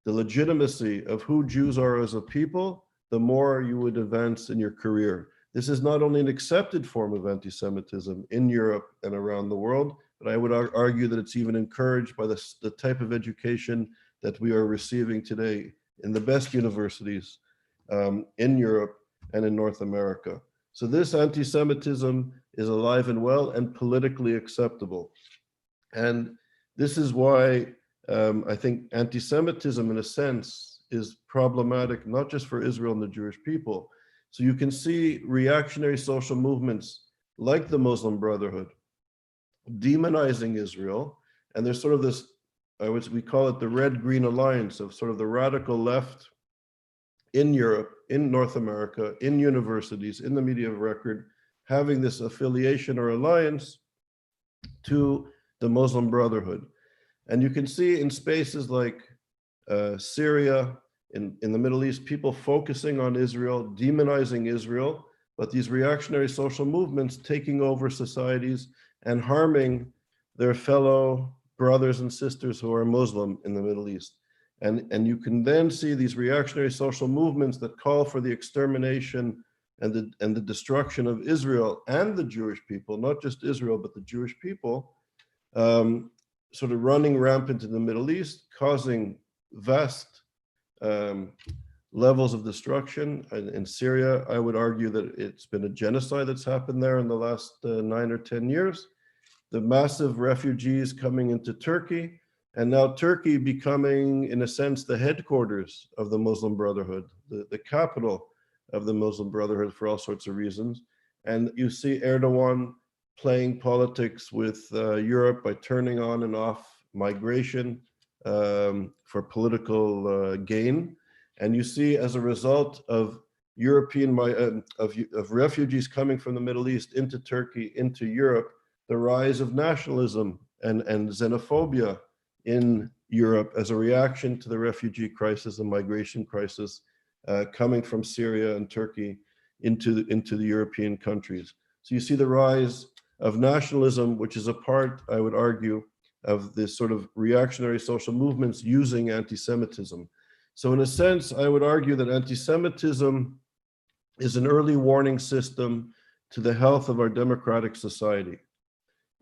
the legitimacy of who Jews are as a people, the more you would advance in your career. This is not only an accepted form of anti-Semitism in Europe and around the world, but I would argue that it's even encouraged by the type of education that we are receiving today in the best universities in Europe and in North America. So this anti-Semitism is alive and well and politically acceptable. And this is why I think anti-Semitism, in a sense, is problematic, not just for Israel and the Jewish people. So you can see reactionary social movements like the Muslim Brotherhood demonizing Israel. And there's sort of this we call it the red-green alliance of sort of the radical left in Europe, in North America, in universities, in the media of record, having this affiliation or alliance to the Muslim Brotherhood. And you can see in spaces like Syria, in the Middle East, people focusing on Israel, demonizing Israel, but these reactionary social movements taking over societies and harming their fellow brothers and sisters who are Muslim in the Middle East. And you can then see these reactionary social movements that call for the extermination and the destruction of Israel and the Jewish people, not just Israel, but the Jewish people, sort of running rampant in the Middle East, causing vast levels of destruction. In Syria, I would argue that it's been a genocide that's happened there in the last 9 or 10 years. The massive refugees coming into Turkey, and now Turkey becoming, in a sense, the headquarters of the Muslim Brotherhood, the capital of the Muslim Brotherhood for all sorts of reasons. And you see Erdogan playing politics with Europe by turning on and off migration for political gain. And you see, as a result of of refugees coming from the Middle East into Turkey, into Europe, the rise of nationalism and xenophobia in Europe as a reaction to the refugee crisis and migration crisis coming from Syria and Turkey into the European countries. So you see the rise of nationalism, which is a part, I would argue, of this sort of reactionary social movements using anti-Semitism. So in a sense, I would argue that anti-Semitism is an early warning system to the health of our democratic society,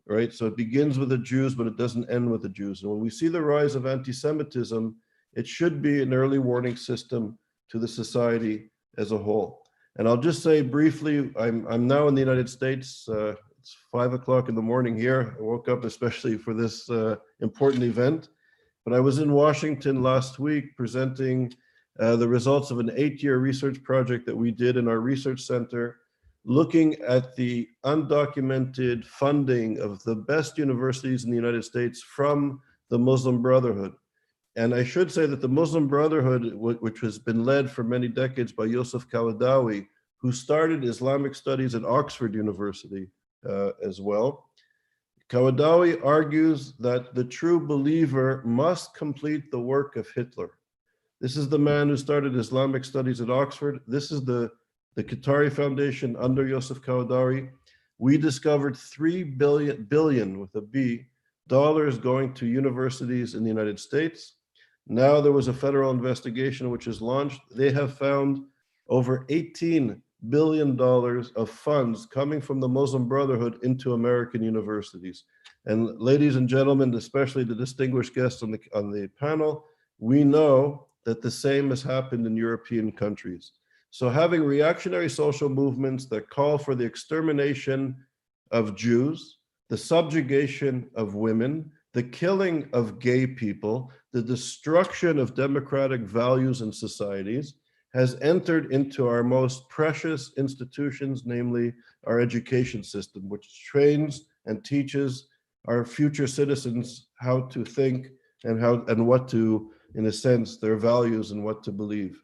right? So it begins with the Jews, but it doesn't end with the Jews. And when we see the rise of anti-Semitism, it should be an early warning system to the society as a whole. And I'll just say briefly, I'm now in the United States. It's 5 o'clock in the morning here. I woke up especially for this important event. But I was in Washington last week presenting the results of an 8-year research project that we did in our research center, looking at the undocumented funding of the best universities in the United States from the Muslim Brotherhood. And I should say that the Muslim Brotherhood, which has been led for many decades by Yusuf Qaradawi, who started Islamic studies at Oxford University as well. Qaradawi argues that the true believer must complete the work of Hitler. This is the man who started Islamic studies at Oxford. This is the Qatari Foundation under Yusuf Qaradawi. We discovered $3 billion with a B dollars going to universities in the United States. Now there was a federal investigation which is launched. They have found over $18 billion of funds coming from the Muslim Brotherhood into American universities. And ladies and gentlemen, especially the distinguished guests on the panel, we know that the same has happened in European countries. So having reactionary social movements that call for the extermination of Jews, the subjugation of women, the killing of gay people, the destruction of democratic values and societies, has entered into our most precious institutions, namely our education system, which trains and teaches our future citizens how to think and what to, in a sense, their values and what to believe.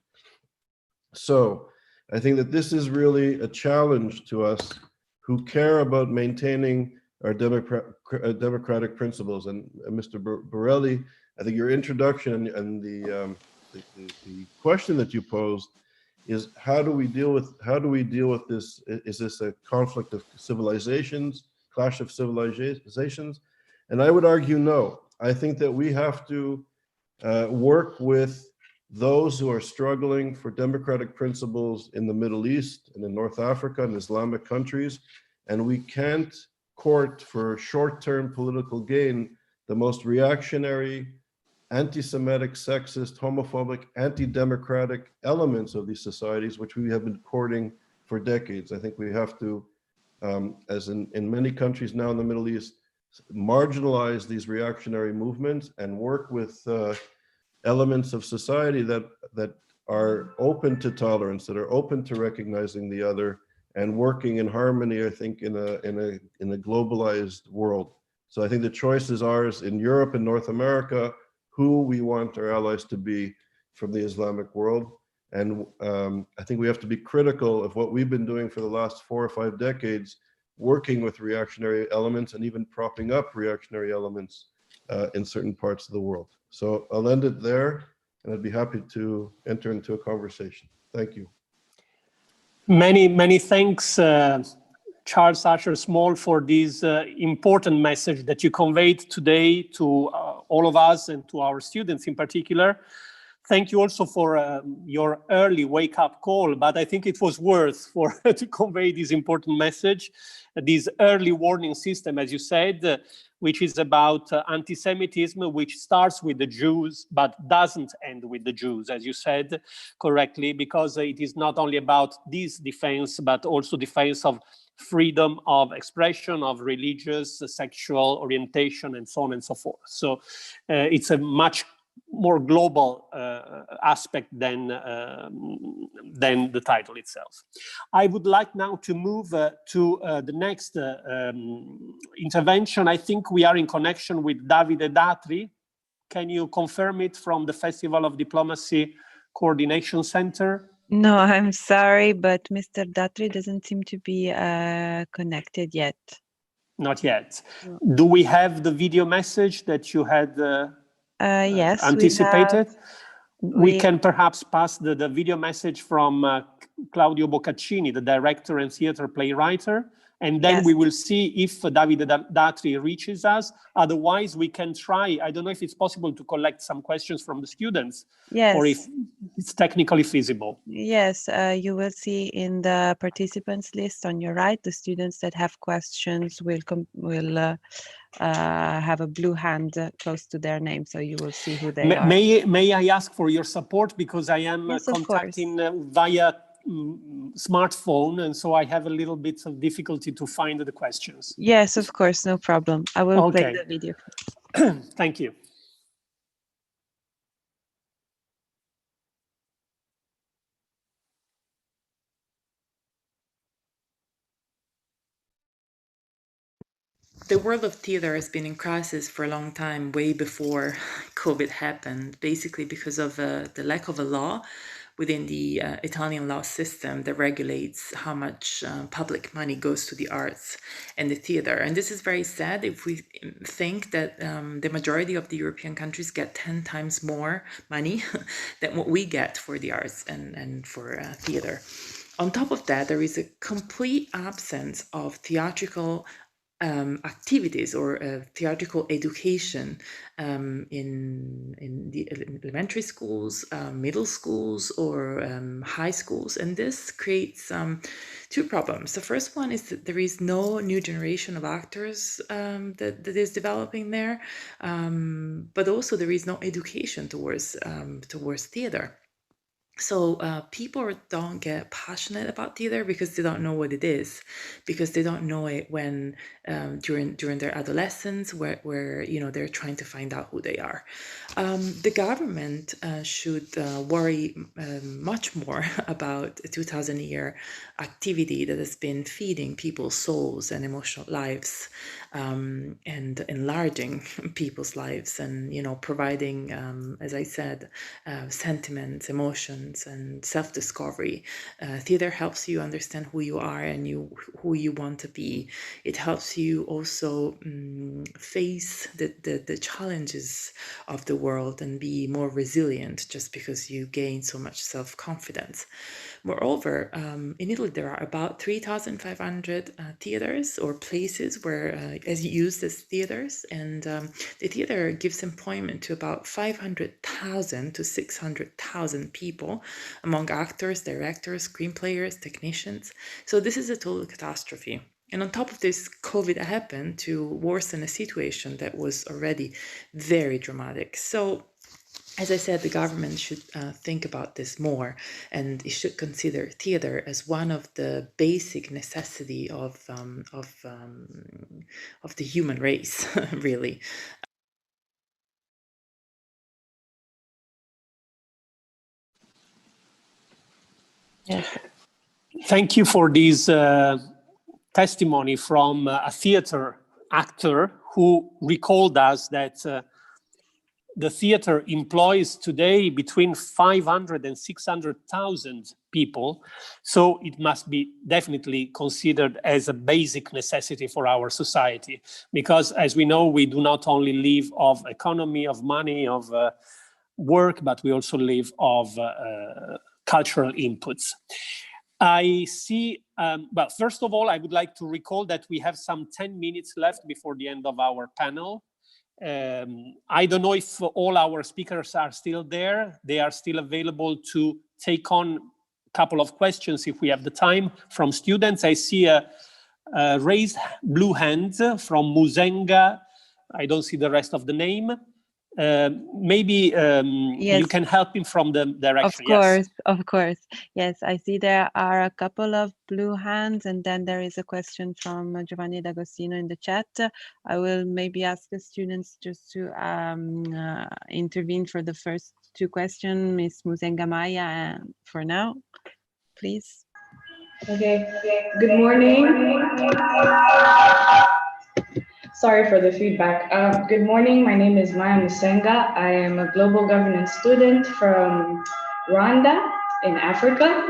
So I think that this is really a challenge to us who care about maintaining our democratic principles. And Mr. Borelli, I think your introduction and the question that you posed is how do we deal with this? Is this a conflict of civilizations, clash of civilizations? And I would argue no. I think that we have to work with those who are struggling for democratic principles in the Middle East and in North Africa and Islamic countries, and we can't court for short-term political gain the most reactionary, anti-Semitic, sexist, homophobic, anti-democratic elements of these societies, which we have been courting for decades. I think we have to, as in many countries now in the Middle East, marginalize these reactionary movements and work with elements of society that are open to tolerance, that are open to recognizing the other and working in harmony, I think, in a globalized world. So I think the choice is ours in Europe and North America. who we want our allies to be from the Islamic world. And I think we have to be critical of what we've been doing for the last 4 or 5 decades, working with reactionary elements and even propping up reactionary elements in certain parts of the world. So I'll end it there, and I'd be happy to enter into a conversation. Thank you. Many thanks, Charles Asher Small, for this important message that you conveyed today to all of us and to our students in particular. Thank you also for your early wake-up call, but I think it was worth for to convey this important message, this early warning system, as you said, which is about anti-Semitism, which starts with the Jews, but doesn't end with the Jews, as you said correctly, because it is not only about this defense, but also defense of freedom of expression, of religious, sexual orientation, and so on and so forth. So it's a much more global aspect than the title itself. I would like now to move to the next intervention. I think we are in connection with Davide Datri. Can you confirm it from the Festival of Diplomacy Coordination Center? No, I'm sorry, but Mr. Datri doesn't seem to be connected yet. Not yet. No. Do we have the video message that you had Yes, anticipated? We we- can perhaps pass the video message from Claudio Boccaccini, the director and theater playwright, and then Yes. we will see if Davide Datri reaches us. Otherwise, we can try. I don't know if it's possible to collect some questions from the students, Yes. or if it's technically feasible. Yes, you will see in the participants list on your right, the students that have questions will have a blue hand close to their name, so you will see who they are. May I ask for your support, because I am Yes, of contacting via smartphone, and so I have a little bit of difficulty to find the questions. Yes, of course, no problem. I will play Okay. the video. Thank you. The world of theater has been in crisis for a long time, way before COVID happened, basically because of the lack of a law within the Italian law system that regulates how much public money goes to the arts and the theater. And this is very sad if we think that the majority of the European countries get 10 times more money than what we get for the arts and for theater. On top of that, there is a complete absence of theatrical activities or theatrical education in the elementary schools, middle schools, or high schools. And this creates two problems. The first one is that there is no new generation of actors that is developing there, but also there is no education towards theater. So people don't get passionate about theater because they don't know what it is, because they don't know it when during their adolescence, where you know they're trying to find out who they are. The government should worry much more about a 2,000-year activity that has been feeding people's souls and emotional lives, and enlarging people's lives, and providing, as I said, sentiments, emotions, and self-discovery. Theater helps you understand who you are and who you want to be. It helps you also face the challenges of the world and be more resilient, just because you gain so much self-confidence. Moreover, in Italy there are about 3,500 theaters or places where as used as theaters, and the theater gives employment to about 500,000 to 600,000 people, among actors, directors, screenplayers, technicians. So this is a total catastrophe. And on top of this, COVID happened to worsen a situation that was already very dramatic. So, as I said, the government should think about this more, and it should consider theater as one of the basic necessity of the human race, really. Yes. Thank you for this testimony from a theater actor who recalled us that the theater employs today between 500 and 600,000 people. So it must be definitely considered as a basic necessity for our society. Because as we know, we do not only live of economy, of money, of work, but we also live of cultural inputs. I see, well, first of all, I would like to recall that we have some 10 minutes left before the end of our panel. I don't know if all our speakers are still there. They are still available to take on a couple of questions if we have the time from students. I see a raised blue hand from Muzenga. I don't see the rest of the name. Maybe Yes. you can help him from the direction. Of course. Yes, I see there are a couple of blue hands, and then there is a question from Giovanni D'Agostino in the chat. I will maybe ask the students just to intervene for the first two questions. Ms. Muzenga Maya, for now, please. Okay, good morning. Sorry for the feedback. Good morning, my name is Maya Musenga. I am a global governance student from Rwanda in Africa.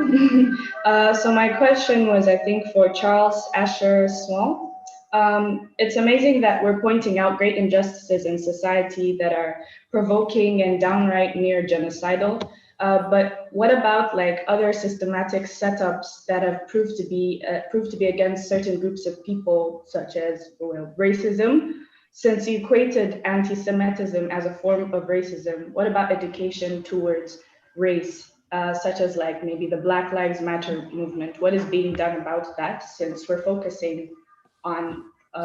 So my question was, I think, for Charles Asher Small. It's amazing that we're pointing out great injustices in society that are provoking and downright near genocidal. But what about like other systematic setups that have proved to be against certain groups of people, such as racism? Since you equated anti-Semitism as a form of racism, what about education towards race, such as like maybe the Black Lives Matter movement? What is being done about that? Since we're focusing on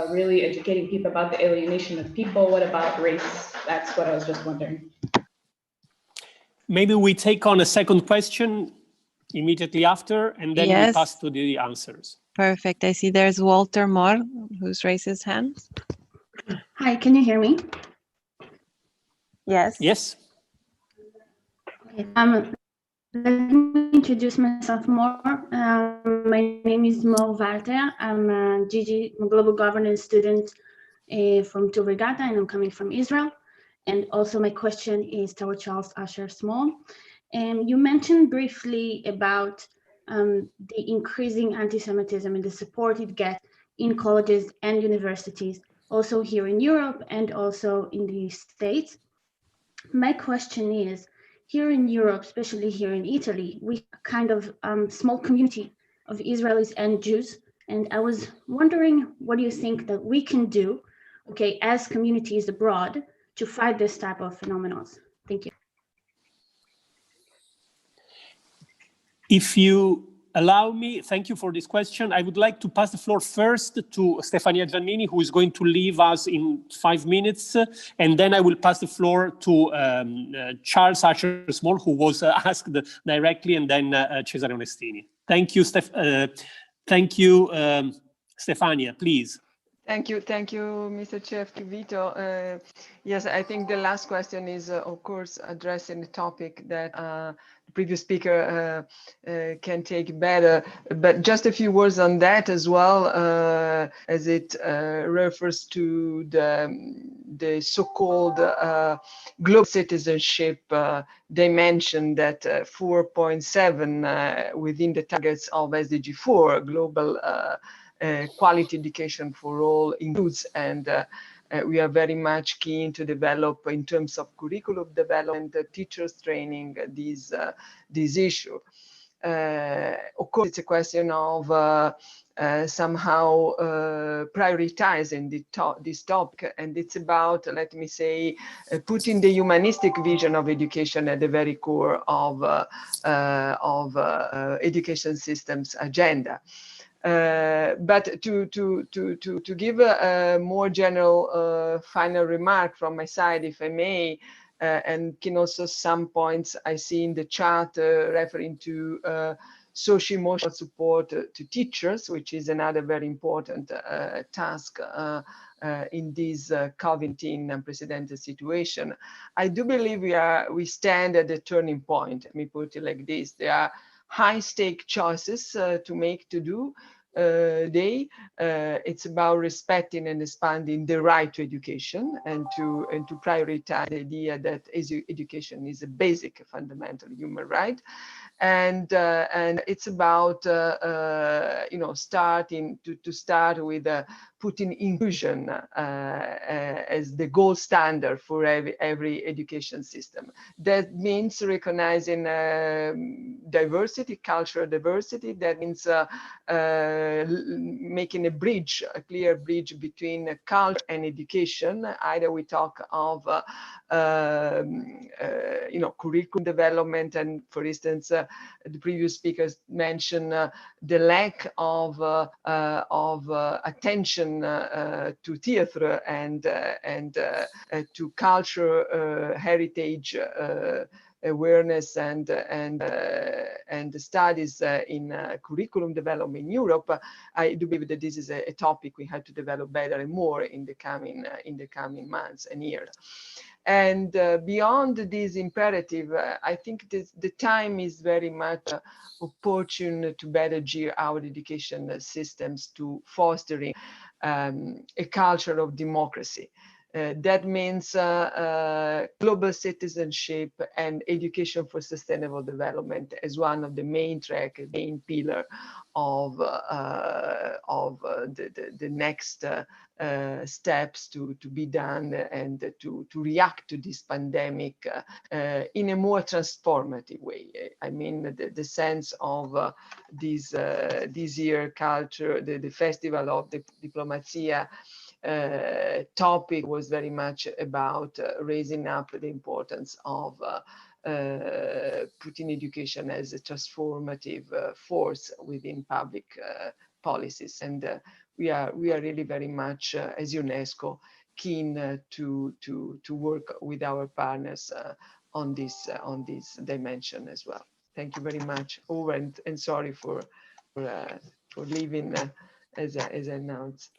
really educating people about the alienation of people, what about race? That's what I was just wondering. Maybe we take on a second question immediately after, and then we pass to the answers. Perfect. I see there's Walter Moore, who's raised his hand. Hi, can you hear me? Yes. Yes. Okay. Let me introduce myself more. My name is Mo Walter. I'm a global governance student from Tovegata, and I'm coming from Israel. And also my question is toward Charles Asher Small. You mentioned briefly about the increasing anti-Semitism and the support it gets in colleges and universities, also here in Europe and also in the States. My question is, here in Europe, especially here in Italy, we kind of small community of Israelis and Jews. And I was wondering, what do you think that we can do, okay, as communities abroad to fight this type of phenomena? Thank you. If you allow me, thank you for this question. I would like to pass the floor first to Stefania Jeanine, who is going to leave us in 5 minutes. And then I will pass the floor to Charles Asher Small, who was asked directly, and then Cesare Onestini. Thank you, Stefania, please. Thank you, Mr. Chef Vito. Yes, I think the last question is, of course, addressing the topic that the previous speaker can take better. But just a few words on that as well, as it refers to the so-called global citizenship dimension that 4.7 within the targets of SDG 4, global quality education for all includes, and we are very much keen to develop in terms of curriculum development, teachers training, this issue. Of course, it's a question of somehow prioritizing this topic, and it's about, let me say, putting the humanistic vision of education at the very core of education systems agenda. But to give a more general final remark from my side, if I may, and can also some points I see in the chat referring to socio-emotional support to teachers, which is another very important task in this COVID-19 unprecedented situation. I do believe we stand at the turning point. Let me put it like this: there are high-stake choices to do. Day. It's about respecting and expanding the right to education, and to prioritize the idea that education is a basic fundamental human right. And it's about starting to start with putting inclusion as the gold standard for every education system. That means recognizing diversity, cultural diversity. That means making a bridge, a clear bridge between culture and education. Either we talk of curriculum development, and for instance, the previous speakers mentioned the lack of attention to theater and to culture, heritage, awareness and studies in curriculum development in Europe. I do believe that this is a topic we have to develop better and more in the coming months and years. And beyond this imperative, I think the time is very much opportune to better gear our education systems to fostering a culture of democracy. That means global citizenship and education for sustainable development as one of the main pillar of the next steps to be done, and to react to this pandemic in a more transformative way. I mean, the sense of this year culture, the festival of the Diplomazia topic was very much about raising up the importance of putting education as a transformative force within public policies. And we are really very much, as UNESCO, keen to work with our partners on this dimension as well. Thank you very much. Over, and sorry for leaving as I announced.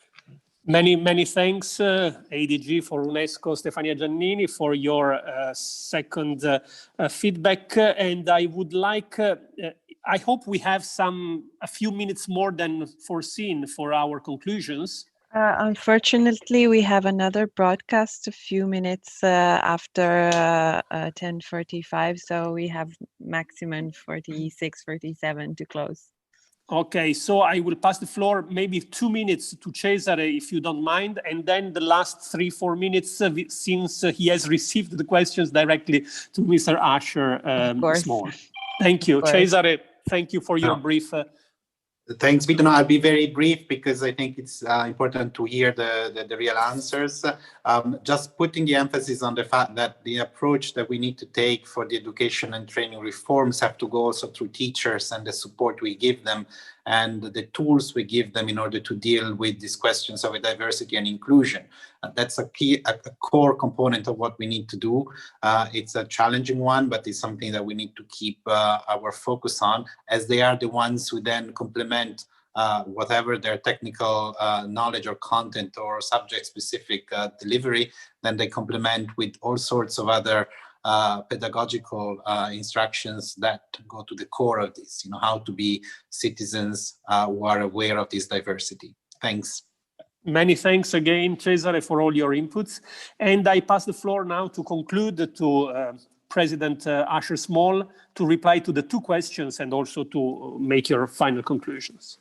Many thanks, ADG for UNESCO, Stefania Jeanine, for your second feedback. And I would like, I hope we have a few minutes more than foreseen for our conclusions. Unfortunately, we have another broadcast a few minutes after 10:45, so we have maximum 46, 47 to close. Okay, so I will pass the floor, maybe 2 minutes to Cesare, if you don't mind, and then the last 3-4 minutes, since he has received the questions directly to Mr. Asher Small. Thank you. Cesare, thank you for your brief. Thanks, Vito. No, I'll be very brief because I think it's important to hear the real answers. Just putting the emphasis on the fact that the approach that we need to take for the education and training reforms have to go also through teachers and the support we give them and the tools we give them in order to deal with these questions of diversity and inclusion. That's a core component of what we need to do. It's a challenging one, but it's something that we need to keep our focus on, as they are the ones who then complement whatever their technical knowledge or content or subject-specific delivery, then they complement with all sorts of other pedagogical instructions that go to the core of this, how to be citizens who are aware of this diversity. Thanks. Many thanks again, Cesare, for all your inputs. And I pass the floor now to conclude to President Asher Small to reply to the 2 questions and also to make your final conclusions.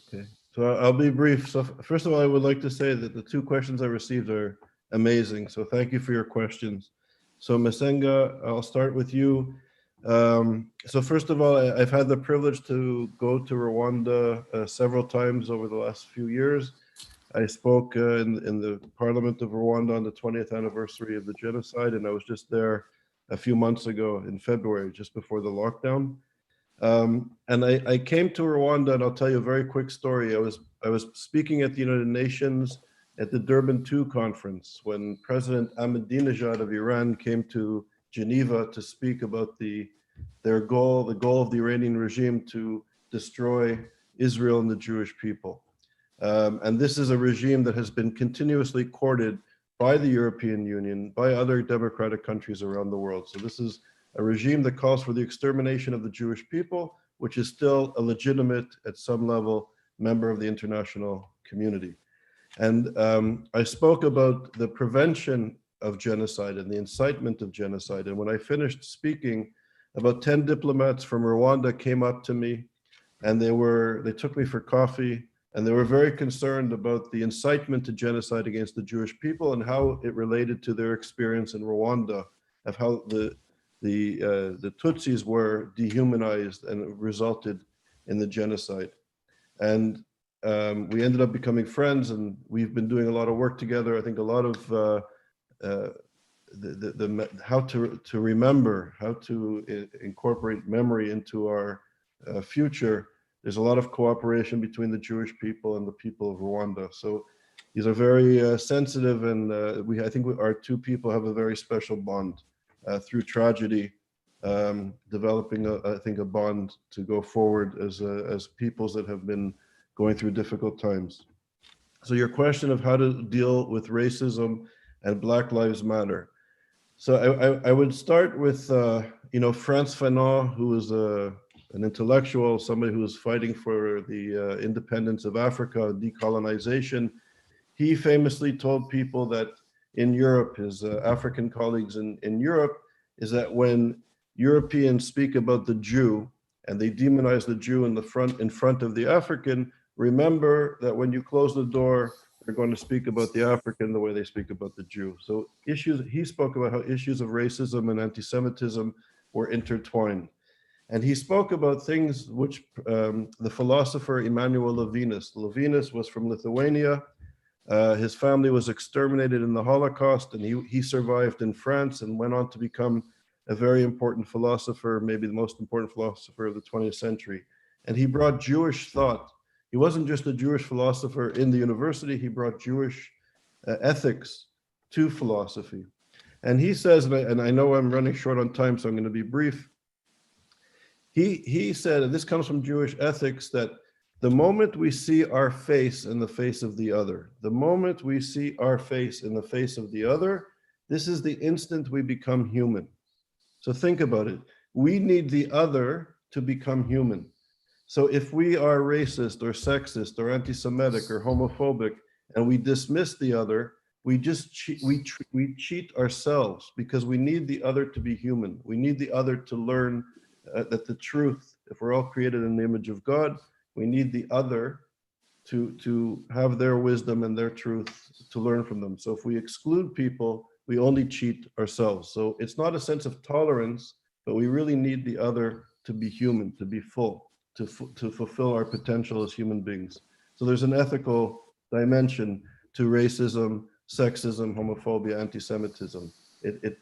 Okay, so I'll be brief. So first of all, I would like to say that the 2 questions I received are amazing. So thank you for your questions. So Masenga, I'll start with you. So first of all, I've had the privilege to go to Rwanda several times over the last few years. I spoke in the Parliament of Rwanda on the 20th anniversary of the genocide, and I was just there a few months ago in February, just before the lockdown. And I came to Rwanda, and I'll tell you a very quick story. I was speaking at the United Nations at the Durban II conference when President Ahmadinejad of Iran came to Geneva to speak about the goal of the Iranian regime to destroy Israel and the Jewish people. And this is a regime that has been continuously courted by the European Union, by other democratic countries around the world. So this is a regime that calls for the extermination of the Jewish people, which is still a legitimate, at some level, member of the international community. And I spoke about the prevention of genocide and the incitement of genocide. And when I finished speaking, about 10 diplomats from Rwanda came up to me, and they took me for coffee, and they were very concerned about the incitement to genocide against the Jewish people and how it related to their experience in Rwanda, of how the Tutsis were dehumanized and resulted in the genocide. And we ended up becoming friends, and we've been doing a lot of work together. I think a lot of how to remember, how to incorporate memory into our future. There's a lot of cooperation between the Jewish people and the people of Rwanda. So these are very sensitive, and I think our two people have a very special bond through tragedy, developing I think a bond to go forward as peoples that have been going through difficult times. So your question of how to deal with racism and Black Lives Matter. So I would start with Frantz Fanon, who is an intellectual, somebody who is fighting for the independence of Africa, decolonization. He famously told people that in Europe, his African colleagues in Europe, is that when Europeans speak about the Jew and they demonize the Jew in front of the African, remember that when you close the door, they're going to speak about the African the way they speak about the Jew. So he spoke about how issues of racism and anti-Semitism were intertwined. And he spoke about things which the philosopher Emanuel Levinas was from Lithuania. His family was exterminated in the Holocaust, and he survived in France and went on to become a very important philosopher, maybe the most important philosopher of the 20th century. And he brought Jewish thought. He wasn't just a Jewish philosopher in the university, he brought Jewish ethics to philosophy. And he says, and I know I'm running short on time, so I'm going to be brief. He said, and this comes from Jewish ethics, that the moment we see our face in the face of the other, the moment we see our face in the face of the other, this is the instant we become human. So think about it. We need the other to become human. So if we are racist or sexist or anti-Semitic or homophobic and we dismiss the other, we cheat ourselves, because we need the other to be human. We need the other to learn that the truth, if we're all created in the image of God, we need the other to have their wisdom and their truth to learn from them. So if we exclude people, we only cheat ourselves. So it's not a sense of tolerance, but we really need the other to be human, to be full, to fulfill our potential as human beings. So there's an ethical dimension to racism, sexism, homophobia, anti-Semitism. It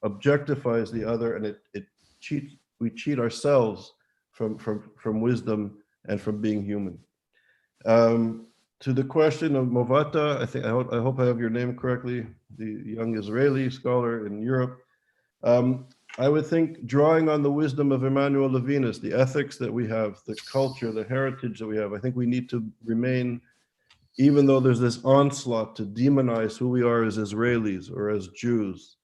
objectifies the other, and we cheat ourselves from wisdom and from being human. To the question of Movata, I hope I have your name correctly, the young Israeli scholar in Europe. I would think, drawing on the wisdom of Emanuel Levinas, the ethics that we have, the culture, the heritage that we have, I think we need to remain, even though there's this onslaught to demonize who we are as Israelis or as Jews.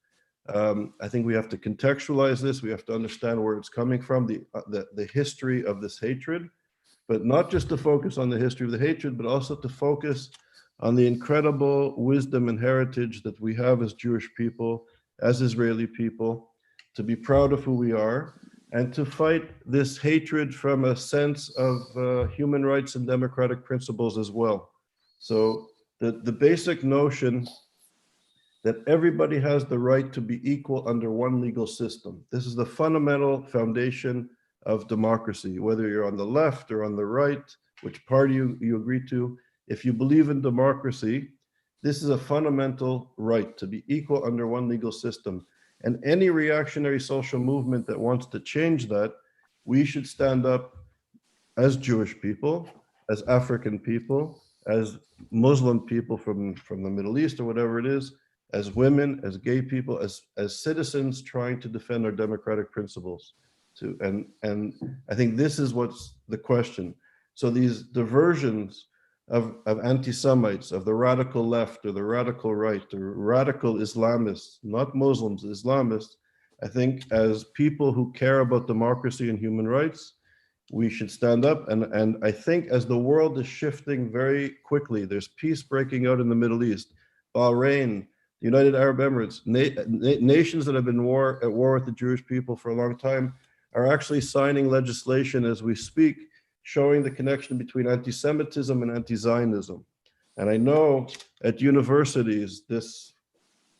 I think we have to contextualize this. We have to understand where it's coming from, the history of this hatred, but not just to focus on the history of the hatred, but also to focus on the incredible wisdom and heritage that we have as Jewish people, as Israeli people, to be proud of who we are, and to fight this hatred from a sense of human rights and democratic principles as well. So the basic notion that everybody has the right to be equal under one legal system. This is the fundamental foundation of democracy, whether you're on the left or on the right, which party you agree to. If you believe in democracy, this is a fundamental right to be equal under one legal system. And any reactionary social movement that wants to change that, we should stand up as Jewish people, as African people, as Muslim people from the Middle East or whatever it is, as women, as gay people, as citizens trying to defend our democratic principles. And I think this is what's the question. So these diversions of anti-Semites, of the radical left or the radical right or radical Islamists, not Muslims, Islamists, I think as people who care about democracy and human rights, we should stand up. And I think as the world is shifting very quickly, there's peace breaking out in the Middle East, Bahrain, the United Arab Emirates, nations that have been at war with the Jewish people for a long time are actually signing legislation as we speak, showing the connection between anti-Semitism and anti-Zionism. And I know at universities, this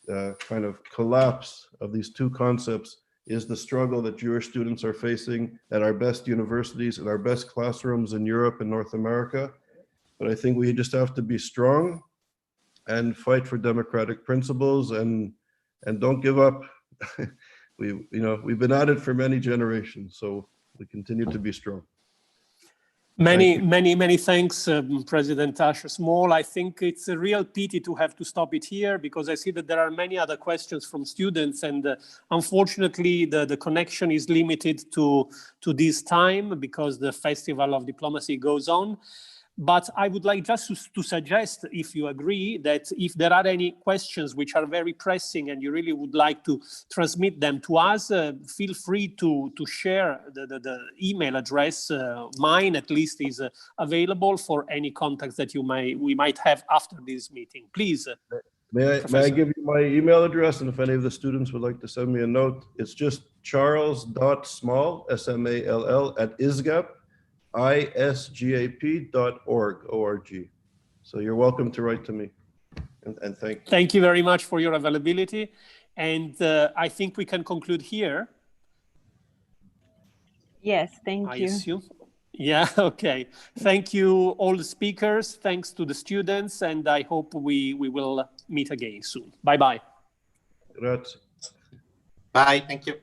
kind of collapse of these two concepts is the struggle that Jewish students are facing at our best universities and our best classrooms in Europe and North America. But I think we just have to be strong and fight for democratic principles and don't give up. We've been at it for many generations, so we continue to be strong. Many thanks, President Asher Small. I think it's a real pity to have to stop it here because I see that there are many other questions from students, and unfortunately the connection is limited to this time because the Festival of Diplomacy goes on. But I would like just to suggest, if you agree, that if there are any questions which are very pressing and you really would like to transmit them to us, feel free to share the email address. Mine, at least, is available for any contacts that we might have after this meeting. Please. May I give you my email address? And if any of the students would like to send me a note, it's just charles.small, S-M-A-L-L, isgap.org. So you're welcome to write to me. And thank you. Thank you very much for your availability. And I think we can conclude here. Yes, thank you. I assume. Yeah, okay. Thank you, all the speakers. Thanks to the students. And I hope we will meet again soon. Bye-bye. Grazie. Bye. Thank you.